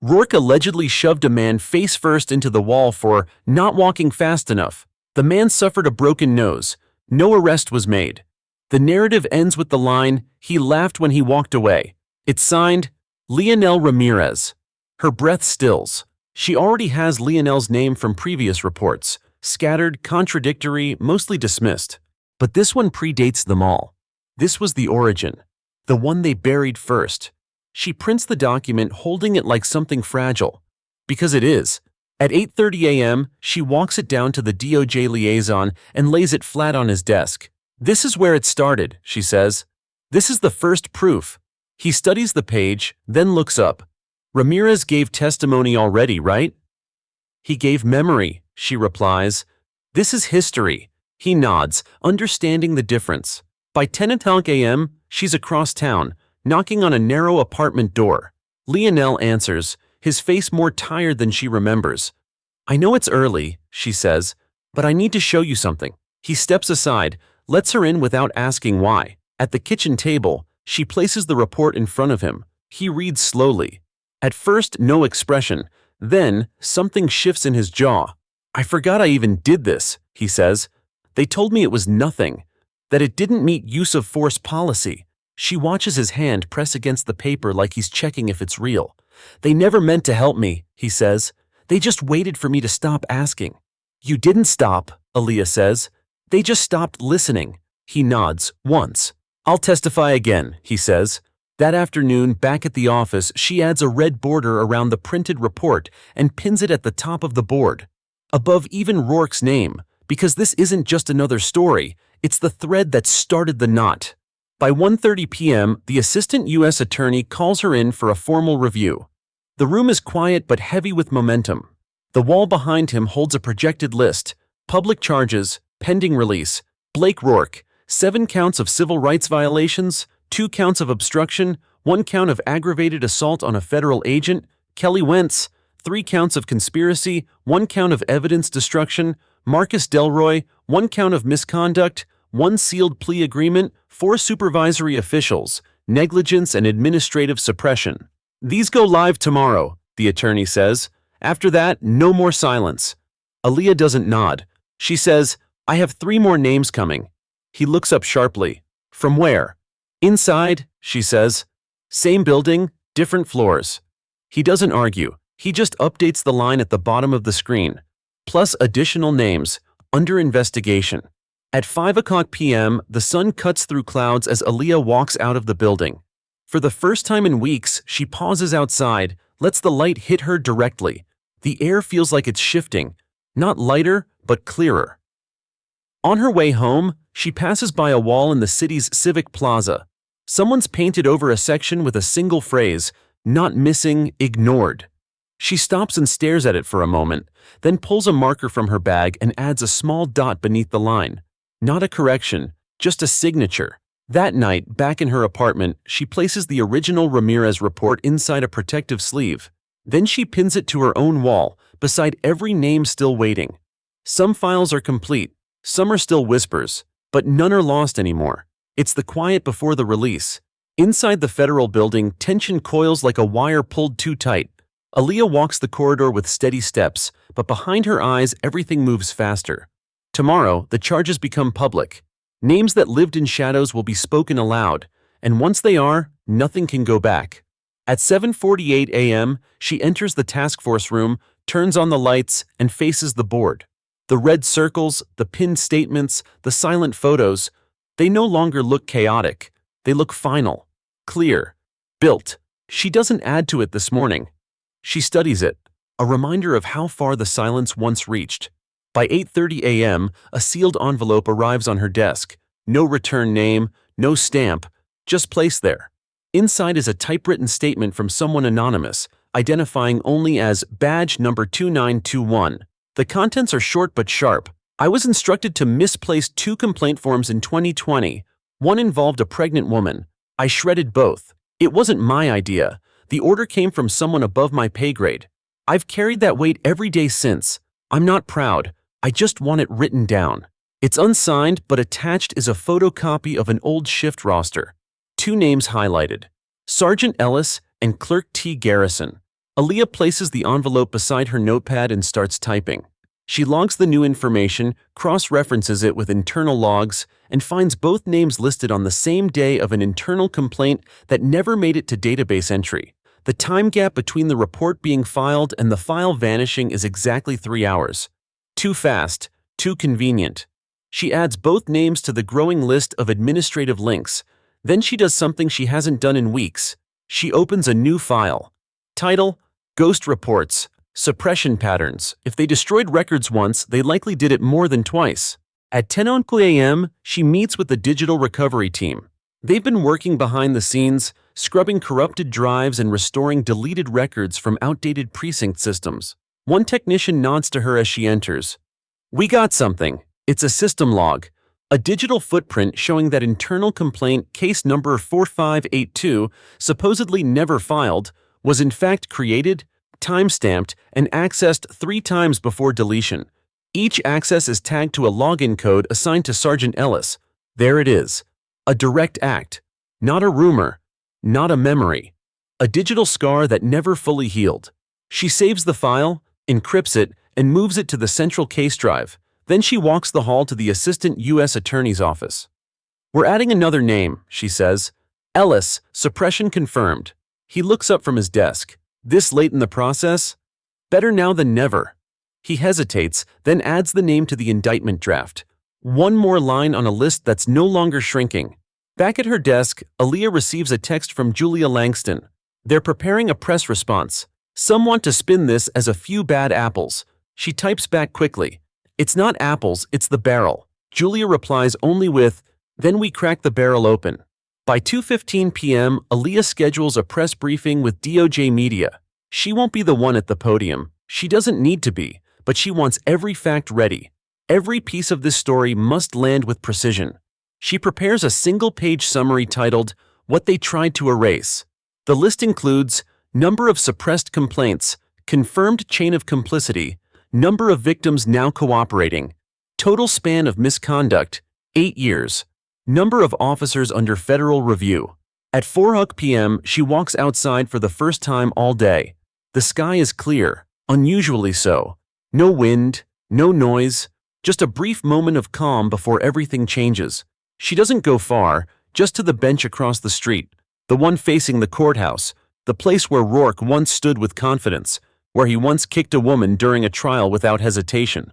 Rourke allegedly shoved a man face first into the wall for not walking fast enough. The man suffered a broken nose. No arrest was made. The narrative ends with the line, "He laughed when he walked away." It's signed, Lionel Ramirez. Her breath stills. She already has Lionel's name from previous reports, scattered, contradictory, mostly dismissed. But this one predates them all. This was the origin, the one they buried first. She prints the document holding it like something fragile. Because it is. At 8:30 a.m., she walks it down to the DOJ liaison and lays it flat on his desk. "This is where it started," she says. "This is the first proof." He studies the page, then looks up. "Ramirez gave testimony already, right?" "He gave memory," she replies. "This is history." He nods, understanding the difference. By 10:00 a.m., she's across town, knocking on a narrow apartment door. Lionel answers, his face more tired than she remembers. "I know it's early," she says, "but I need to show you something." He steps aside, lets her in without asking why. At the kitchen table, she places the report in front of him. He reads slowly. At first, no expression. Then, something shifts in his jaw. "I forgot I even did this," he says. "They told me it was nothing, that it didn't meet use of force policy." She watches his hand press against the paper like he's checking if it's real. "They never meant to help me," he says. "They just waited for me to stop asking." "You didn't stop," Aaliyah says. "They just stopped listening." He nods, once. "I'll testify again," he says. That afternoon, back at the office, she adds a red border around the printed report and pins it at the top of the board, above even Rourke's name, because this isn't just another story, it's the thread that started the knot. By 1:30 p.m., the assistant U.S. attorney calls her in for a formal review. The room is quiet but heavy with momentum. The wall behind him holds a projected list: public charges, pending release, Blake Rourke, 7 counts of civil rights violations, 2 counts of obstruction, 1 count of aggravated assault on a federal agent, Kelly Wentz, 3 counts of conspiracy, 1 count of evidence destruction, Marcus Delroy, 1 count of misconduct, 1 sealed plea agreement, 4 supervisory officials, negligence and administrative suppression. "These go live tomorrow," the attorney says. "After that, no more silence." Aaliyah doesn't nod. She says, "I have 3 more names coming." He looks up sharply. "From where?" "Inside," she says. "Same building, different floors." He doesn't argue. He just updates the line at the bottom of the screen. Plus additional names, under investigation. At 5:00 p.m., the sun cuts through clouds as Aaliyah walks out of the building. For the first time in weeks, she pauses outside, lets the light hit her directly. The air feels like it's shifting, not lighter, but clearer. On her way home, she passes by a wall in the city's civic plaza. Someone's painted over a section with a single phrase, "Not missing, ignored." She stops and stares at it for a moment, then pulls a marker from her bag and adds a small dot beneath the line. Not a correction, just a signature. That night, back in her apartment, she places the original Ramirez report inside a protective sleeve. Then she pins it to her own wall, beside every name still waiting. Some files are complete, some are still whispers, but none are lost anymore. It's the quiet before the release. Inside the federal building, tension coils like a wire pulled too tight. Aaliyah walks the corridor with steady steps, but behind her eyes everything moves faster. Tomorrow, the charges become public. Names that lived in shadows will be spoken aloud, and once they are, nothing can go back. At 7:48 a.m., she enters the task force room, turns on the lights, and faces the board. The red circles, the pinned statements, the silent photos, they no longer look chaotic. They look final, clear, built. She doesn't add to it this morning. She studies it, a reminder of how far the silence once reached. By 8:30 a.m., a sealed envelope arrives on her desk. No return name, no stamp, just placed there. Inside is a typewritten statement from someone anonymous, identifying only as badge number 2921. The contents are short but sharp. I was instructed to misplace 2 complaint forms in 2020. One involved a pregnant woman. I shredded both. It wasn't my idea. The order came from someone above my pay grade. I've carried that weight every day since. I'm not proud. I just want it written down. It's unsigned, but attached is a photocopy of an old shift roster. 2 names highlighted: Sergeant Ellis and Clerk T. Garrison. Aaliyah places the envelope beside her notepad and starts typing. She logs the new information, cross-references it with internal logs, and finds both names listed on the same day of an internal complaint that never made it to database entry. The time gap between the report being filed and the file vanishing is exactly 3 hours. Too fast, too convenient. She adds both names to the growing list of administrative links. Then she does something she hasn't done in weeks. She opens a new file. Title: Ghost Reports. Suppression Patterns. If they destroyed records once, they likely did it more than twice. At 10 a.m., she meets with the digital recovery team. They've been working behind the scenes, scrubbing corrupted drives and restoring deleted records from outdated precinct systems. One technician nods to her as she enters. "We got something. It's a system log. A digital footprint showing that internal complaint case number 4582, supposedly never filed, was in fact created, time-stamped, and accessed 3 times before deletion. Each access is tagged to a login code assigned to Sergeant Ellis. There it is. A direct act. Not a rumor. Not a memory. A digital scar that never fully healed." She saves the file, encrypts it, and moves it to the central case drive. Then she walks the hall to the Assistant U.S. Attorney's office. "We're adding another name," she says. "Ellis, suppression confirmed." He looks up from his desk. This late in the process? Better now than never. He hesitates, then adds the name to the indictment draft. One more line on a list that's no longer shrinking. Back at her desk, Aaliyah receives a text from Julia Langston. They're preparing a press response. Some want to spin this as a few bad apples. She types back quickly. "It's not apples, it's the barrel." Julia replies only with, "Then we crack the barrel open." By 2:15 p.m., Aaliyah schedules a press briefing with DOJ media. She won't be the one at the podium. She doesn't need to be, but she wants every fact ready. Every piece of this story must land with precision. She prepares a single-page summary titled, "What They Tried to Erase." The list includes number of suppressed complaints, confirmed chain of complicity, number of victims now cooperating, total span of misconduct, 8 years, number of officers under federal review. At 4 p.m., she walks outside for the first time all day. The sky is clear, unusually so. No wind, no noise, just a brief moment of calm before everything changes. She doesn't go far, just to the bench across the street, the one facing the courthouse, the place where Rourke once stood with confidence, where he once kicked a woman during a trial without hesitation.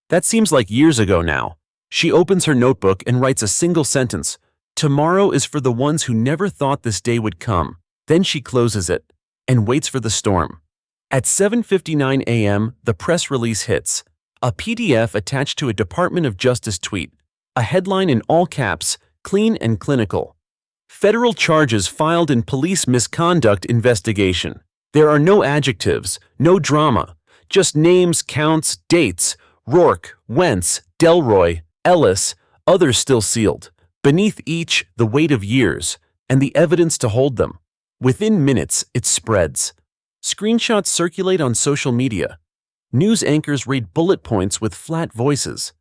That seems like years ago now. She opens her notebook and writes a single sentence. Tomorrow is for the ones who never thought this day would come. Then she closes it and waits for the storm. At 7:59 a.m., the press release hits. A PDF attached to a Department of Justice tweet. A headline in all caps, clean and clinical. Federal charges filed in police misconduct investigation. There are no adjectives, no drama, just names, counts, dates. Rourke, Wentz, Delroy, Ellis, others still sealed. Beneath each, the weight of years, and the evidence to hold them. Within minutes, it spreads. Screenshots circulate on social media. News anchors read bullet points with flat voices.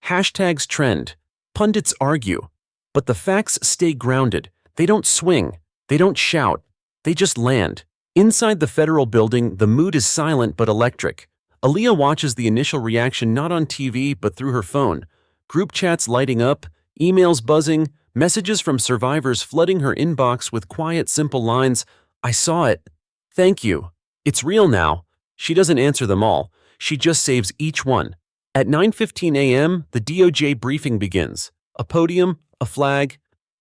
Hashtags trend. Pundits argue. But the facts stay grounded. They don't swing. They don't shout. They just land. Inside the federal building, the mood is silent but electric. Aaliyah watches the initial reaction not on TV but through her phone. Group chats lighting up, emails buzzing, messages from survivors flooding her inbox with quiet, simple lines. "I saw it. Thank you. It's real now." She doesn't answer them all. She just saves each one. At 9:15 a.m., the DOJ briefing begins. A podium, a flag,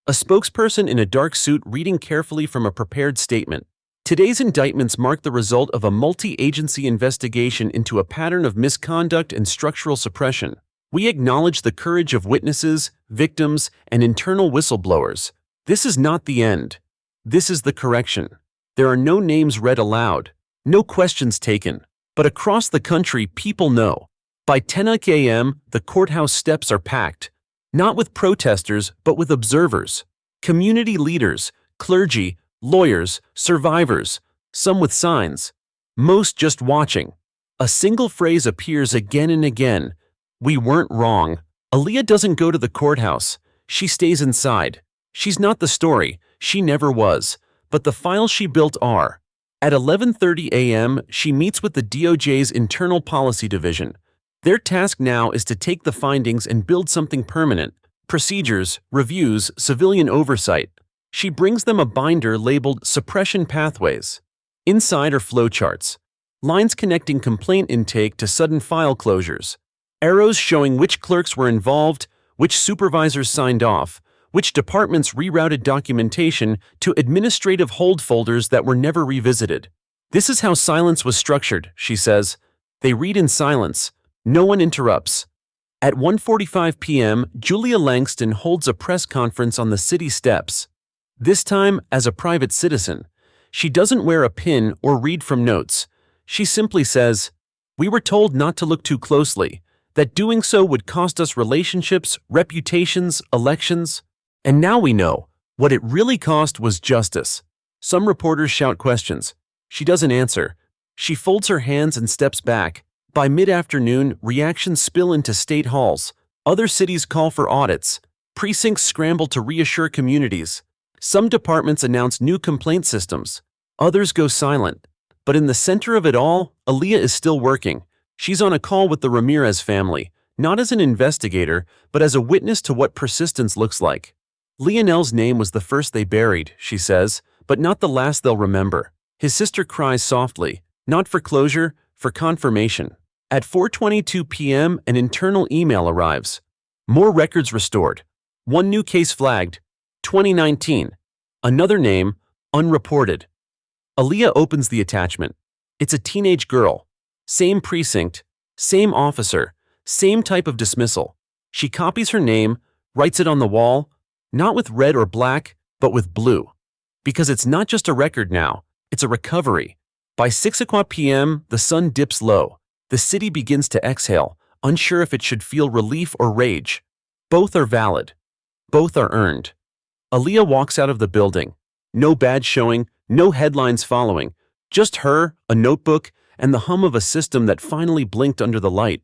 a spokesperson in a dark suit reading carefully from a prepared statement. Today's indictments mark the result of a multi-agency investigation into a pattern of misconduct and structural suppression. We acknowledge the courage of witnesses, victims, and internal whistleblowers. This is not the end. This is the correction. There are no names read aloud, no questions taken. But across the country, people know. By 10 a.m., the courthouse steps are packed, not with protesters, but with observers, community leaders, clergy, lawyers, survivors, some with signs, most just watching. A single phrase appears again and again. "We weren't wrong." Aaliyah doesn't go to the courthouse. She stays inside. She's not the story. She never was. But the files she built are. At 11:30 a.m., she meets with the DOJ's Internal Policy Division. Their task now is to take the findings and build something permanent. Procedures, reviews, civilian oversight. She brings them a binder labeled Suppression Pathways. Inside are flowcharts, lines connecting complaint intake to sudden file closures, arrows showing which clerks were involved, which supervisors signed off, which departments rerouted documentation to administrative hold folders that were never revisited. "This is how silence was structured," she says. "They read in silence. No one interrupts." At 1:45 p.m., Julia Langston holds a press conference on the city steps. This time as a private citizen. She doesn't wear a pin or read from notes. She simply says, "We were told not to look too closely, that doing so would cost us relationships, reputations, elections. And now we know. What it really cost was justice." Some reporters shout questions. She doesn't answer. She folds her hands and steps back. By mid-afternoon, reactions spill into state halls. Other cities call for audits. Precincts scramble to reassure communities. Some departments announce new complaint systems. Others go silent. But in the center of it all, Aaliyah is still working. She's on a call with the Ramirez family, not as an investigator, but as a witness to what persistence looks like. "Lionel's name was the first they buried," she says, "but not the last they'll remember." His sister cries softly, not for closure, for confirmation. At 4:22 p.m., an internal email arrives. More records restored. One new case flagged. 2019. Another name, unreported. Aaliyah opens the attachment. It's a teenage girl. Same precinct, same officer, same type of dismissal. She copies her name, writes it on the wall, not with red or black, but with blue. Because it's not just a record now, it's a recovery. By 6 p.m., the sun dips low. The city begins to exhale, unsure if it should feel relief or rage. Both are valid. Both are earned. Aaliyah walks out of the building. No badge showing, no headlines following. Just her, a notebook, and the hum of a system that finally blinked under the light.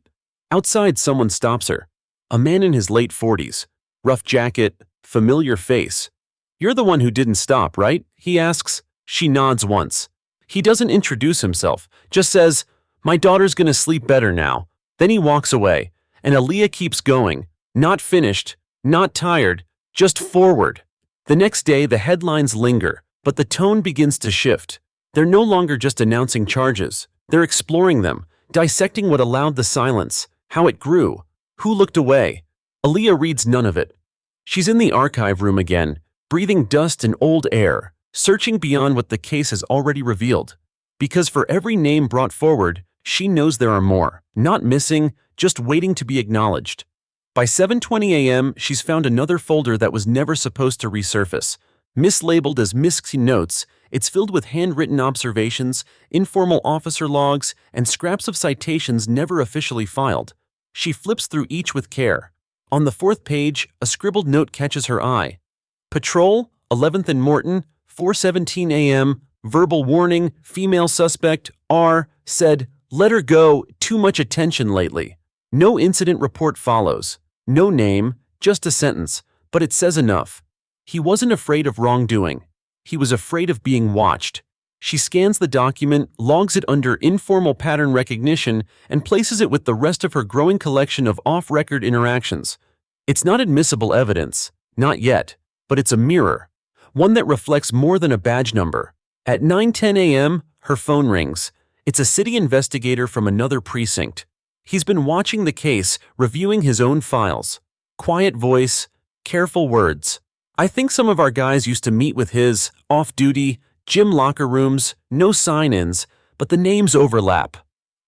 Outside, someone stops her. A man in his late 40s. Rough jacket, familiar face. "You're the one who didn't stop, right?" he asks. She nods once. He doesn't introduce himself, just says, "My daughter's gonna sleep better now." Then he walks away, and Aaliyah keeps going. Not finished, not tired, just forward. The next day, the headlines linger, but the tone begins to shift. They're no longer just announcing charges. They're exploring them, dissecting what allowed the silence, how it grew, who looked away. Aaliyah reads none of it. She's in the archive room again, breathing dust and old air, searching beyond what the case has already revealed. Because for every name brought forward, she knows there are more, not missing, just waiting to be acknowledged. By 7:20 a.m., she's found another folder that was never supposed to resurface. Mislabeled as missing notes, it's filled with handwritten observations, informal officer logs, and scraps of citations never officially filed. She flips through each with care. On the fourth page, a scribbled note catches her eye. "Patrol, 11th and Morton, 4:17 a.m., verbal warning, female suspect, R, said, 'Let her go, too much attention lately.'" No incident report follows. No name, just a sentence, but it says enough. He wasn't afraid of wrongdoing. He was afraid of being watched. She scans the document, logs it under informal pattern recognition, and places it with the rest of her growing collection of off-record interactions. It's not admissible evidence, not yet, but it's a mirror, one that reflects more than a badge number. At 9:10 a.m., her phone rings. It's a city investigator from another precinct. He's been watching the case, reviewing his own files. Quiet voice, careful words. I think some of our guys used to meet with his, off-duty, gym locker rooms, no sign-ins, but the names overlap.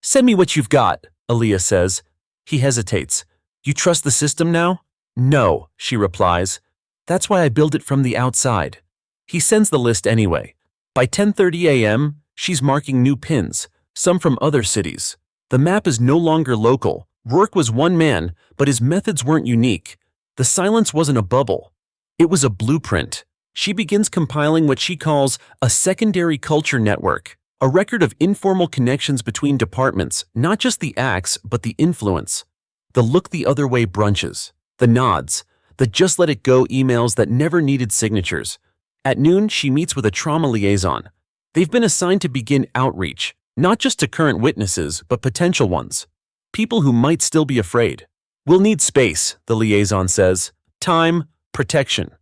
Send me what you've got, Aaliyah says. He hesitates. You trust the system now? No, she replies. That's why I build it from the outside. He sends the list anyway. By 10:30 a.m., she's marking new pins, some from other cities. The map is no longer local. Rourke was one man, but his methods weren't unique. The silence wasn't a bubble. It was a blueprint. She begins compiling what she calls a secondary culture network, a record of informal connections between departments, not just the acts, but the influence. The look the other way brunches, the nods, the just let it go emails that never needed signatures. At noon, she meets with a trauma liaison. They've been assigned to begin outreach, not just to current witnesses, but potential ones. People who might still be afraid. We'll need space, the liaison says. Time, protection.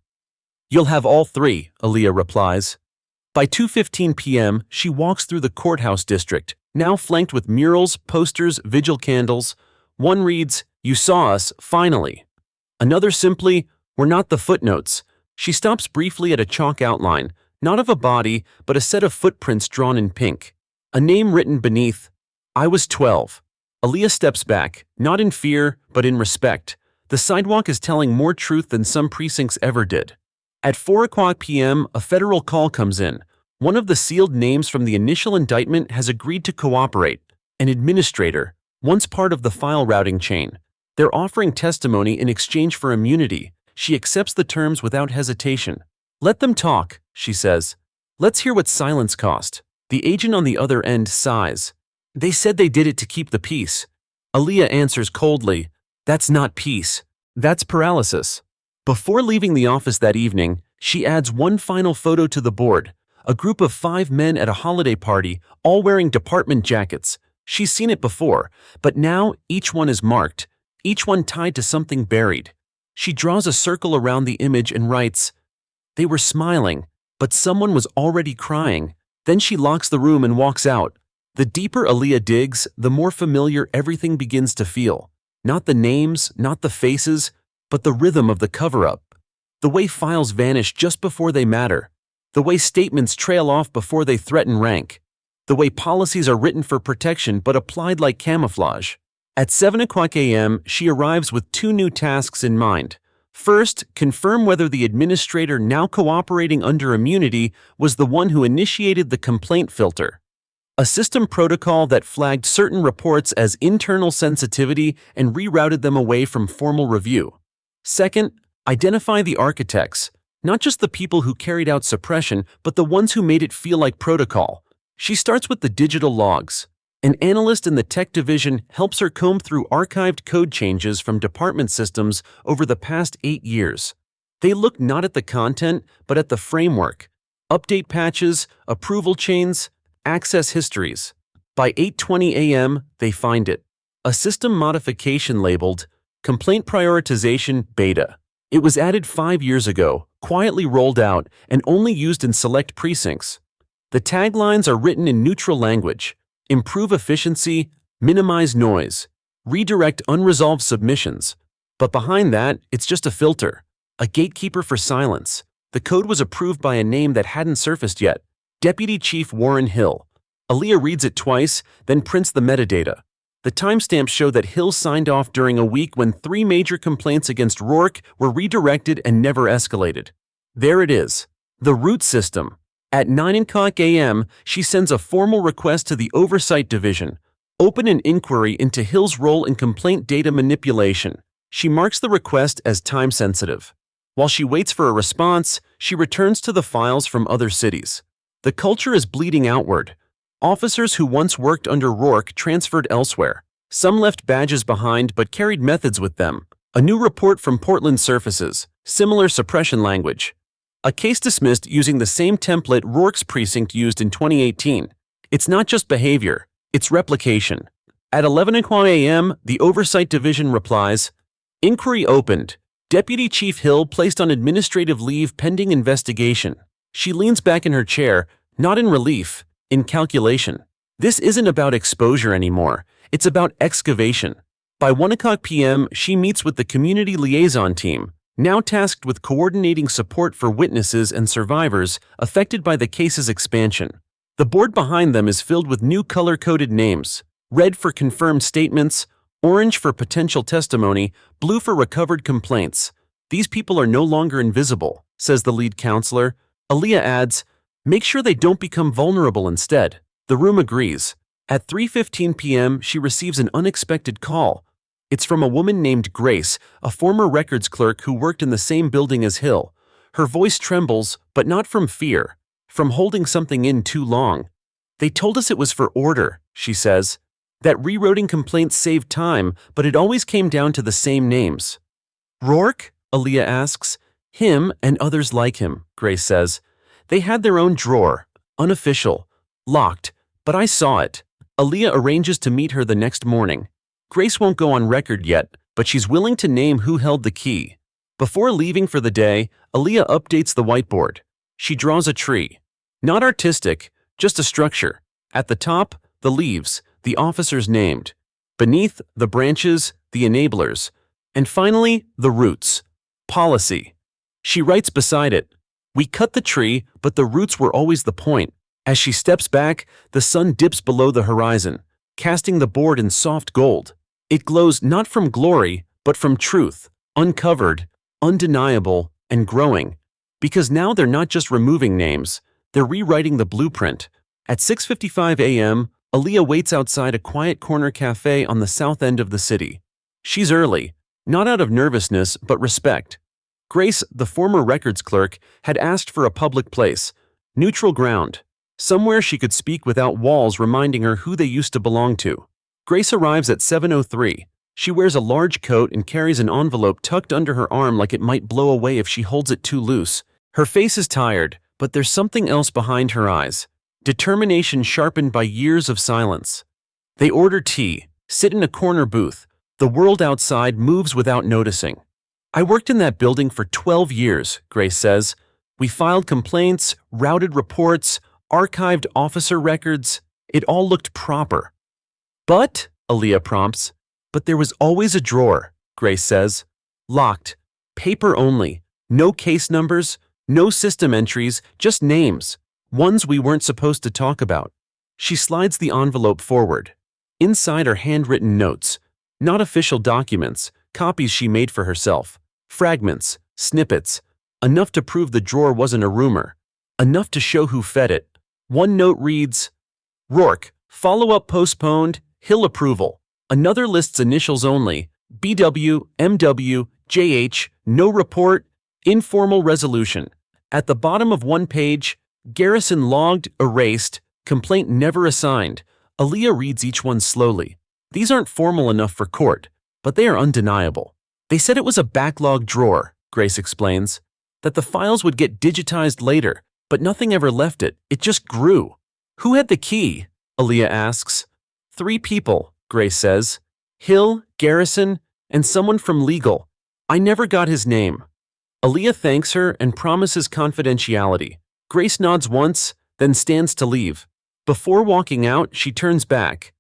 You'll have all three, Aaliyah replies. By 2:15 p.m., she walks through the courthouse district, now flanked with murals, posters, vigil candles. One reads, "You saw us, finally." Another simply, "We're not the footnotes." She stops briefly at a chalk outline, not of a body, but a set of footprints drawn in pink. A name written beneath, "I was 12. Aaliyah steps back, not in fear, but in respect. The sidewalk is telling more truth than some precincts ever did. At 4 p.m., a federal call comes in. One of the sealed names from the initial indictment has agreed to cooperate. An administrator, once part of the file routing chain. They're offering testimony in exchange for immunity. She accepts the terms without hesitation. Let them talk, she says. Let's hear what silence cost. The agent on the other end sighs. They said they did it to keep the peace. Aaliyah answers coldly, "That's not peace. That's paralysis." Before leaving the office that evening, she adds one final photo to the board. A group of 5 men at a holiday party, all wearing department jackets. She's seen it before, but now each one is marked, each one tied to something buried. She draws a circle around the image and writes, "They were smiling, but someone was already crying." Then she locks the room and walks out. The deeper Aaliyah digs, the more familiar everything begins to feel. Not the names, not the faces, but the rhythm of the cover-up. The way files vanish just before they matter. The way statements trail off before they threaten rank. The way policies are written for protection but applied like camouflage. At 7 a.m., she arrives with 2 new tasks in mind. First, confirm whether the administrator now cooperating under immunity was the one who initiated the complaint filter. A system protocol that flagged certain reports as internal sensitivity and rerouted them away from formal review. Second, identify the architects, not just the people who carried out suppression, but the ones who made it feel like protocol. She starts with the digital logs. An analyst in the tech division helps her comb through archived code changes from department systems over the past 8 years. They look not at the content, but at the framework. Update patches, approval chains, access histories. By 8:20 a.m., they find it. A system modification labeled Complaint Prioritization Beta. It was added 5 years ago, quietly rolled out, and only used in select precincts. The taglines are written in neutral language. Improve efficiency, minimize noise, redirect unresolved submissions. But behind that, it's just a filter, a gatekeeper for silence. The code was approved by a name that hadn't surfaced yet, Deputy Chief Warren Hill. Aaliyah reads it twice, then prints the metadata. The timestamps show that Hill signed off during a week when 3 major complaints against Rourke were redirected and never escalated. There it is, the root system. At 9 a.m., she sends a formal request to the Oversight Division. Open an inquiry into Hill's role in complaint data manipulation. She marks the request as time-sensitive. While she waits for a response, she returns to the files from other cities. The culture is bleeding outward. Officers who once worked under Rourke transferred elsewhere. Some left badges behind but carried methods with them. A new report from Portland surfaces, similar suppression language. A case dismissed using the same template Rourke's precinct used in 2018. It's not just behavior, it's replication. At 11:00 a.m., the Oversight Division replies, "Inquiry opened. Deputy Chief Hill placed on administrative leave pending investigation." She leans back in her chair, not in relief, in calculation. This isn't about exposure anymore, it's about excavation. By 1:00 p.m., she meets with the community liaison team, now tasked with coordinating support for witnesses and survivors affected by the case's expansion. The board behind them is filled with new color-coded names: red for confirmed statements, orange for potential testimony, blue for recovered complaints. "These people are no longer invisible," says the lead counselor. Aaliyah adds, "Make sure they don't become vulnerable instead." The room agrees. At 3:15 p.m., she receives an unexpected call. It's from a woman named Grace, a former records clerk who worked in the same building as Hill. Her voice trembles, but not from fear, from holding something in too long. "They told us it was for order," she says. "That rewriting complaints saved time, but it always came down to the same names." "Rourke?" Aaliyah asks. "Him and others like him," Grace says. "They had their own drawer, unofficial, locked, but I saw it." Aaliyah arranges to meet her the next morning. Grace won't go on record yet, but she's willing to name who held the key. Before leaving for the day, Aaliyah updates the whiteboard. She draws a tree. Not artistic, just a structure. At the top, the leaves, the officers named. Beneath, the branches, the enablers. And finally, the roots. Policy. She writes beside it, "We cut the tree, but the roots were always the point." As she steps back, the sun dips below the horizon, casting the board in soft gold. It glows not from glory, but from truth, uncovered, undeniable, and growing. Because now they're not just removing names, they're rewriting the blueprint. At 6:55 a.m., Aaliyah waits outside a quiet corner cafe on the south end of the city. She's early, not out of nervousness, but respect. Grace, the former records clerk, had asked for a public place, neutral ground, somewhere she could speak without walls reminding her who they used to belong to. Grace arrives at 7:03. She wears a large coat and carries an envelope tucked under her arm like it might blow away if she holds it too loose. Her face is tired, but there's something else behind her eyes. Determination sharpened by years of silence. They order tea, sit in a corner booth. The world outside moves without noticing. "I worked in that building for 12 years, Grace says. "We filed complaints, routed reports, archived officer records. It all looked proper." "But," Aaliyah prompts, "but there was always a drawer," Grace says. "Locked, paper only, no case numbers, no system entries, just names, ones we weren't supposed to talk about." She slides the envelope forward. Inside are handwritten notes, not official documents, copies she made for herself. Fragments, snippets, enough to prove the drawer wasn't a rumor, enough to show who fed it. One note reads, "Rourke, follow-up postponed, Hill approval." Another lists initials only, BW, MW, JH, no report, informal resolution. At the bottom of one page, garrison logged, erased, complaint never assigned. Aaliyah reads each one slowly. These aren't formal enough for court, but they are undeniable. "They said it was a backlog drawer," Grace explains, "that the files would get digitized later, but nothing ever left it. It just grew." "Who had the key?" Aaliyah asks. "3 people, Grace says. "Hill, Garrison, and someone from legal. I never got his name." Aaliyah thanks her and promises confidentiality. Grace nods once, then stands to leave. Before walking out, she turns back.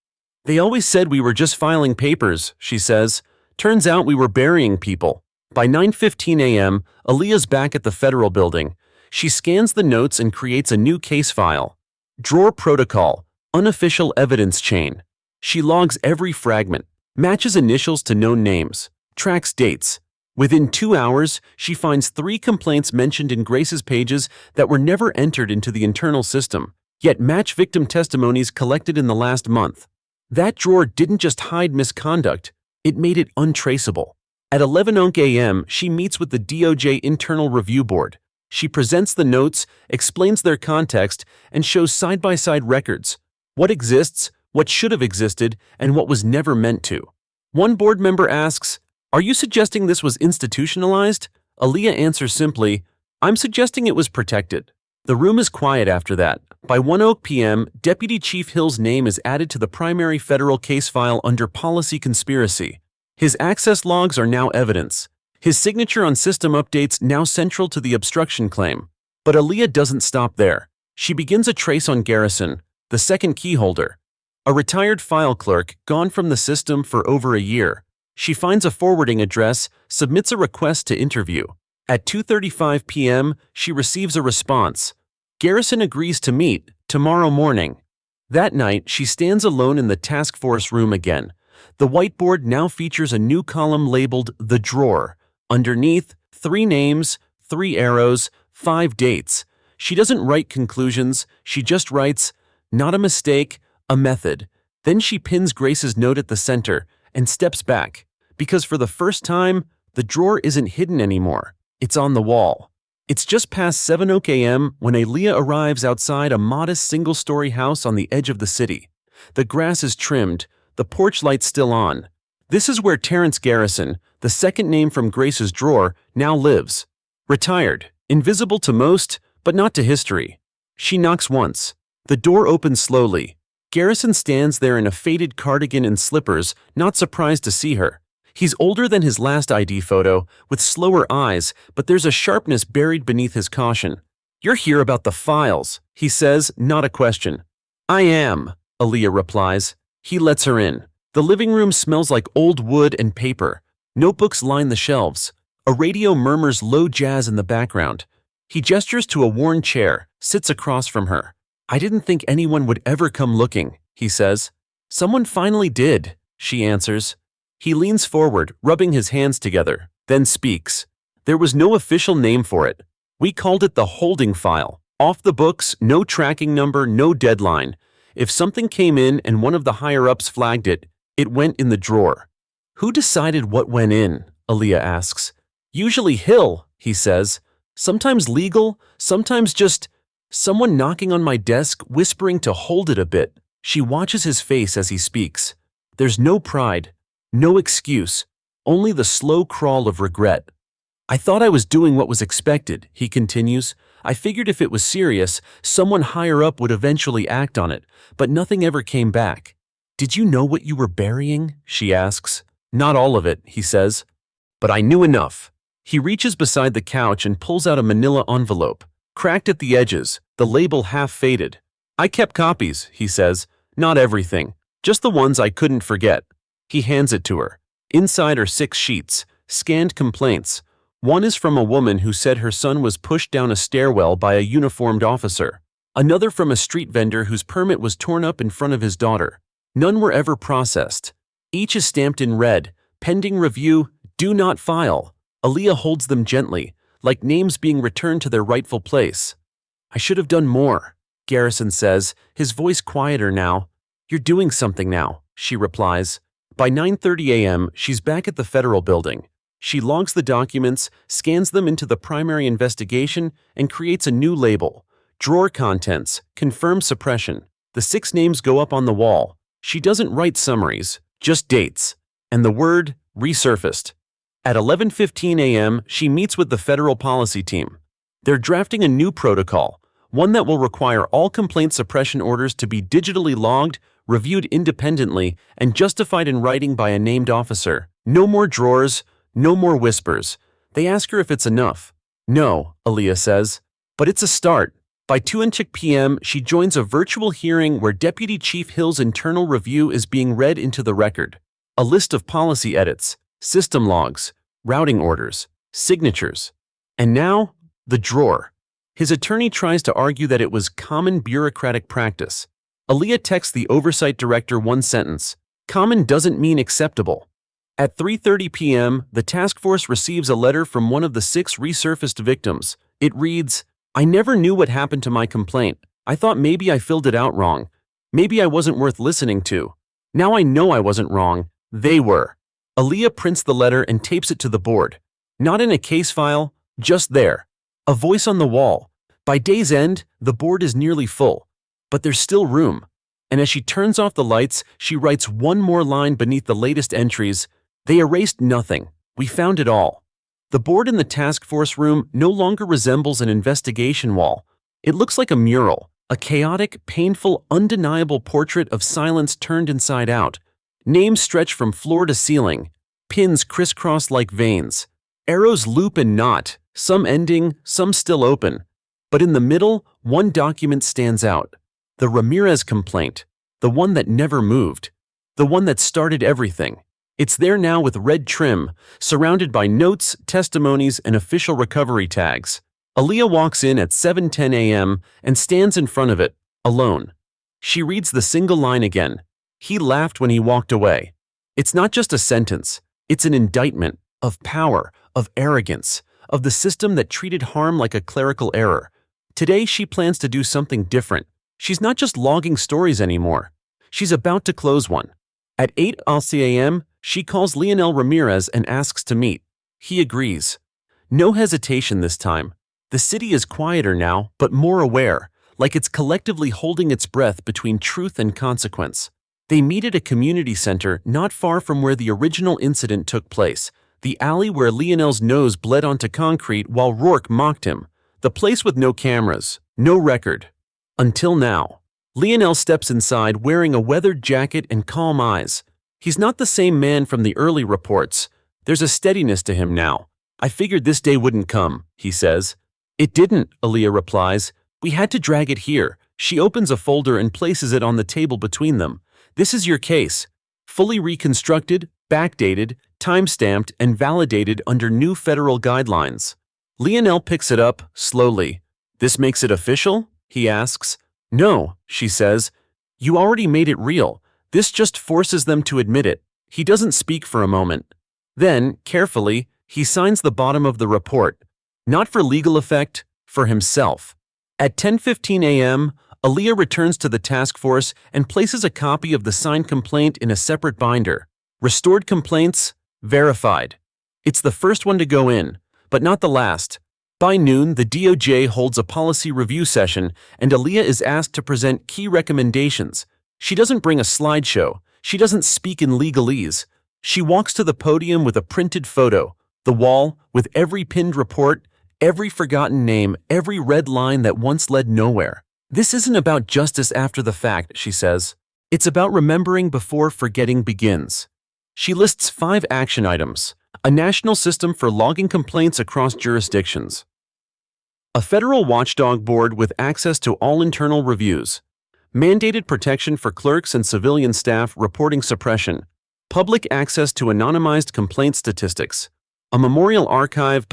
"They always said we were just filing papers," she says. "Turns out we were burying people." By 9:15 a.m., Aaliyah's back at the federal building. She scans the notes and creates a new case file. Drawer protocol, unofficial evidence chain. She logs every fragment, matches initials to known names, tracks dates. Within 2 hours, she finds 3 complaints mentioned in Grace's pages that were never entered into the internal system, yet match victim testimonies collected in the last month. That drawer didn't just hide misconduct, it made it untraceable. At 11:00 a.m., she meets with the DOJ Internal Review Board. She presents the notes, explains their context, and shows side-by-side records. What exists, what should have existed, and what was never meant to. One board member asks, "Are you suggesting this was institutionalized?" Aaliyah answers simply, I'm suggesting it was protected. The room is quiet after that. By 1 p.m., Deputy Chief Hill's name is added to the primary federal case file under policy conspiracy. His access logs are now evidence. His signature on system updates now central to the obstruction claim. But Aaliyah doesn't stop there. She begins a trace on Garrison, the second key holder. A retired file clerk, gone from the system for over a year. She finds a forwarding address, submits a request to interview. At 2:35 p.m., she receives a response. Garrison agrees to meet tomorrow morning. That night, she stands alone in the task force room again. The whiteboard now features a new column labeled The Drawer. Underneath, 3 names, 3 arrows, 5 dates. She doesn't write conclusions, she just writes, not a mistake, a method. Then she pins Grace's note at the center and steps back, because for the first time, the drawer isn't hidden anymore. It's on the wall. It's just past 7 a.m. when Aaliyah arrives outside a modest single-story house on the edge of the city. The grass is trimmed, the porch light's still on. This is where Terrence Garrison, the second name from Grace's drawer, now lives. Retired, invisible to most, but not to history. She knocks once. The door opens slowly. Garrison stands there in a faded cardigan and slippers, not surprised to see her. He's older than his last ID photo, with slower eyes, but there's a sharpness buried beneath his caution. "You're here about the files," he says, not a question. "I am," Aaliyah replies. He lets her in. The living room smells like old wood and paper. Notebooks line the shelves. A radio murmurs low jazz in the background. He gestures to a worn chair, sits across from her. "I didn't think anyone would ever come looking," he says. "Someone finally did," she answers. He leans forward, rubbing his hands together, then speaks. "There was no official name for it. We called it the holding file. Off the books, no tracking number, no deadline. If something came in and one of the higher-ups flagged it, it went in the drawer." "Who decided what went in?" Aaliyah asks. "Usually Hill," he says. "Sometimes legal, sometimes just someone knocking on my desk, whispering to hold it a bit." She watches his face as he speaks. There's no pride, no excuse, only the slow crawl of regret. "I thought I was doing what was expected," he continues. "I figured if it was serious, someone higher up would eventually act on it, but nothing ever came back." "Did you know what you were burying?" she asks. "Not all of it," he says. "But I knew enough." He reaches beside the couch and pulls out a manila envelope, cracked at the edges, the label half faded. "I kept copies," he says. "Not everything, just the ones I couldn't forget." He hands it to her. Inside are 6 sheets, scanned complaints. One is from a woman who said her son was pushed down a stairwell by a uniformed officer. Another from a street vendor whose permit was torn up in front of his daughter. None were ever processed. Each is stamped in red, pending review, do not file. Aaliyah holds them gently, like names being returned to their rightful place. "I should have done more," Garrison says, his voice quieter now. "You're doing something now," she replies. By 9:30 a.m., she's back at the federal building. She logs the documents, scans them into the primary investigation, and creates a new label. Drawer contents, confirm suppression. The 6 names go up on the wall. She doesn't write summaries, just dates. And the word, resurfaced. At 11:15 a.m., she meets with the federal policy team. They're drafting a new protocol, one that will require all complaint suppression orders to be digitally logged, reviewed independently, and justified in writing by a named officer. No more drawers, no more whispers. They ask her if it's enough. "No," Aaliyah says. "But it's a start." By 2 p.m., she joins a virtual hearing where Deputy Chief Hill's internal review is being read into the record. A list of policy edits, system logs, routing orders, signatures. And now, the drawer. His attorney tries to argue that it was common bureaucratic practice. Aaliyah texts the oversight director one sentence. Common doesn't mean acceptable. At 3:30 p.m., the task force receives a letter from one of the 6 resurfaced victims. It reads, "I never knew what happened to my complaint. I thought maybe I filled it out wrong. Maybe I wasn't worth listening to. Now I know I wasn't wrong. They were." Aaliyah prints the letter and tapes it to the board. Not in a case file, just there. A voice on the wall. By day's end, the board is nearly full. But there's still room. And as she turns off the lights, she writes one more line beneath the latest entries. "They erased nothing. We found it all." The board in the task force room no longer resembles an investigation wall. It looks like a mural, a chaotic, painful, undeniable portrait of silence turned inside out. Names stretch from floor to ceiling, pins crisscross like veins. Arrows loop and knot, some ending, some still open. But in the middle, one document stands out. The Ramirez complaint, the one that never moved, the one that started everything. It's there now with red trim, surrounded by notes, testimonies, and official recovery tags. Aaliyah walks in at 7:10 a.m. and stands in front of it, alone. She reads the single line again. He laughed when he walked away. It's not just a sentence. It's an indictment of power, of arrogance, of the system that treated harm like a clerical error. Today she plans to do something different. She's not just logging stories anymore. She's about to close one. At 8:00 a.m., she calls Lionel Ramirez and asks to meet. He agrees. No hesitation this time. The city is quieter now, but more aware, like it's collectively holding its breath between truth and consequence. They meet at a community center not far from where the original incident took place, the alley where Lionel's nose bled onto concrete while Rourke mocked him, the place with no cameras, no record. Until now. Lionel steps inside wearing a weathered jacket and calm eyes. He's not the same man from the early reports. There's a steadiness to him now. I figured this day wouldn't come, he says. It didn't, Aaliyah replies. We had to drag it here. She opens a folder and places it on the table between them. This is your case. Fully reconstructed, backdated, time-stamped, and validated under new federal guidelines. Lionel picks it up, slowly. This makes it official? He asks. No, she says. You already made it real. This just forces them to admit it. He doesn't speak for a moment. Then, carefully, he signs the bottom of the report. Not for legal effect, for himself. At 10:15 a.m., Aaliyah returns to the task force and places a copy of the signed complaint in a separate binder. Restored complaints, verified. It's the first one to go in, but not the last. By noon, the DOJ holds a policy review session, and Aaliyah is asked to present key recommendations. She doesn't bring a slideshow. She doesn't speak in legalese. She walks to the podium with a printed photo, the wall, with every pinned report, every forgotten name, every red line that once led nowhere. This isn't about justice after the fact, she says. It's about remembering before forgetting begins. She lists 5 action items. A national system for logging complaints across jurisdictions. A federal watchdog board with access to all internal reviews. Mandated protection for clerks and civilian staff reporting suppression. Public access to anonymized complaint statistics. A memorial archive,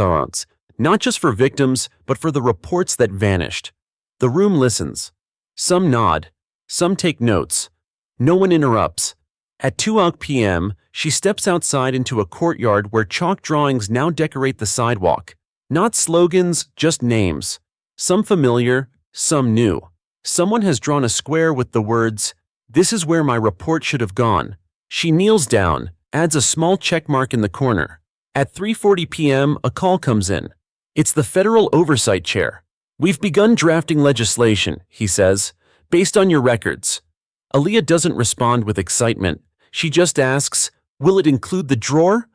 not just for victims, but for the reports that vanished. The room listens. Some nod. Some take notes. No one interrupts. At 2:00 p.m., she steps outside into a courtyard where chalk drawings now decorate the sidewalk. Not slogans, just names. Some familiar, some new. Someone has drawn a square with the words, "This is where my report should have gone." She kneels down, adds a small check mark in the corner. At 3:40 p.m., a call comes in. It's the Federal Oversight Chair. We've begun drafting legislation, he says, based on your records. Aaliyah doesn't respond with excitement. She just asks, will it include the drawer?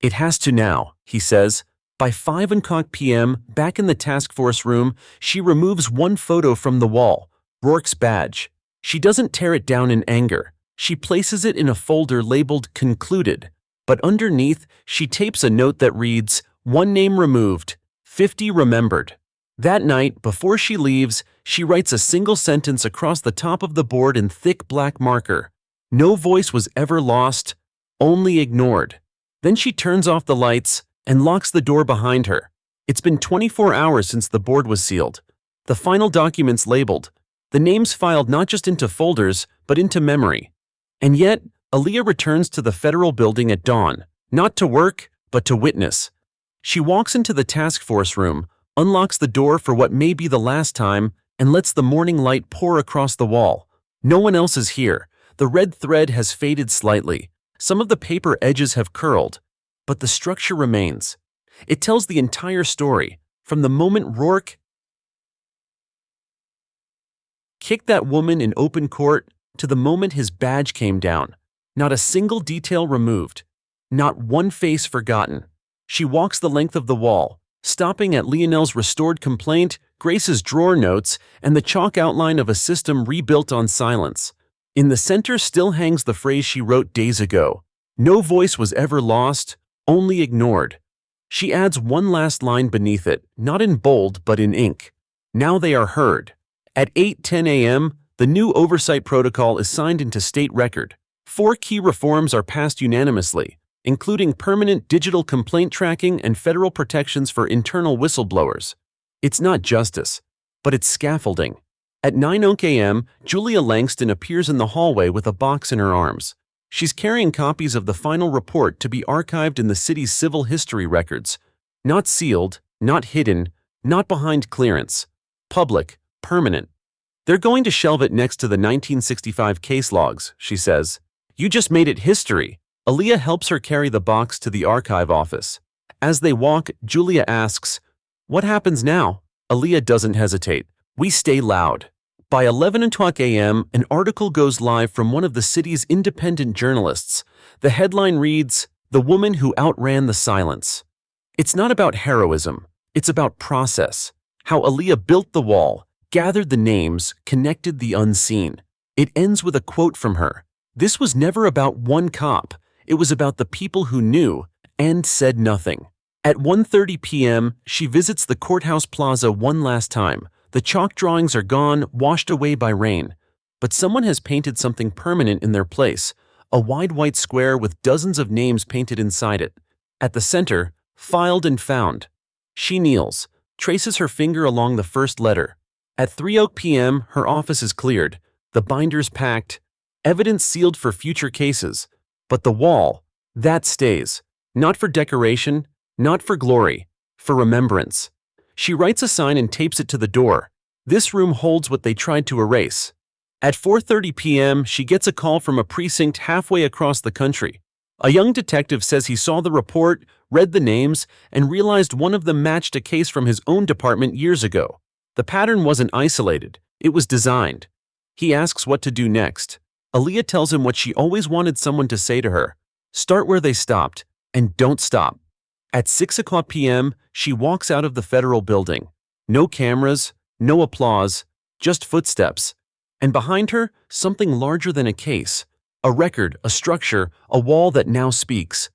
It has to now, he says. By 5:00 p.m., back in the task force room, she removes one photo from the wall, Rourke's badge. She doesn't tear it down in anger. She places it in a folder labeled Concluded. But underneath, she tapes a note that reads, 1 name removed, 50 remembered. That night, before she leaves, she writes a single sentence across the top of the board in thick black marker. No voice was ever lost, only ignored. Then she turns off the lights and locks the door behind her. It's been 24 hours since the board was sealed. The final documents labeled. The names filed not just into folders, but into memory. And yet, Aaliyah returns to the federal building at dawn, not to work, but to witness. She walks into the task force room, unlocks the door for what may be the last time, and lets the morning light pour across the wall. No one else is here. The red thread has faded slightly. Some of the paper edges have curled, but the structure remains. It tells the entire story, from the moment Rourke kicked that woman in open court to the moment his badge came down. Not a single detail removed. Not one face forgotten. She walks the length of the wall, stopping at Lionel's restored complaint, Grace's drawer notes, and the chalk outline of a system rebuilt on silence. In the center still hangs the phrase she wrote days ago. No voice was ever lost, only ignored. She adds one last line beneath it, not in bold but in ink. Now they are heard. At 8:10 a.m., the new oversight protocol is signed into state record. 4 key reforms are passed unanimously, including permanent digital complaint tracking and federal protections for internal whistleblowers. It's not justice, but it's scaffolding. At 9:00 a.m., Julia Langston appears in the hallway with a box in her arms. She's carrying copies of the final report to be archived in the city's civil history records. Not sealed, not hidden, not behind clearance. Public, permanent. They're going to shelve it next to the 1965 case logs, she says. You just made it history. Aaliyah helps her carry the box to the archive office. As they walk, Julia asks, "What happens now?" Aaliyah doesn't hesitate. We stay loud. By 11:00 a.m., an article goes live from one of the city's independent journalists. The headline reads, "The Woman Who Outran the Silence." It's not about heroism. It's about process. How Aaliyah built the wall, gathered the names, connected the unseen. It ends with a quote from her. This was never about one cop. It was about the people who knew and said nothing. At 1:30 p.m., she visits the courthouse plaza one last time. The chalk drawings are gone, washed away by rain. But someone has painted something permanent in their place, a wide white square with dozens of names painted inside it. At the center, filed and found. She kneels, traces her finger along the first letter. At 3:00 p.m., her office is cleared, the binders packed, evidence sealed for future cases. But the wall, that stays. Not for decoration, not for glory, for remembrance. She writes a sign and tapes it to the door. This room holds what they tried to erase. At 4:30 p.m., she gets a call from a precinct halfway across the country. A young detective says he saw the report, read the names, and realized one of them matched a case from his own department years ago. The pattern wasn't isolated. It was designed. He asks what to do next. Aaliyah tells him what she always wanted someone to say to her. Start where they stopped, and don't stop. At 6:00 p.m., she walks out of the federal building. No cameras, no applause, just footsteps. And behind her, something larger than a case. A record, a structure, a wall that now speaks.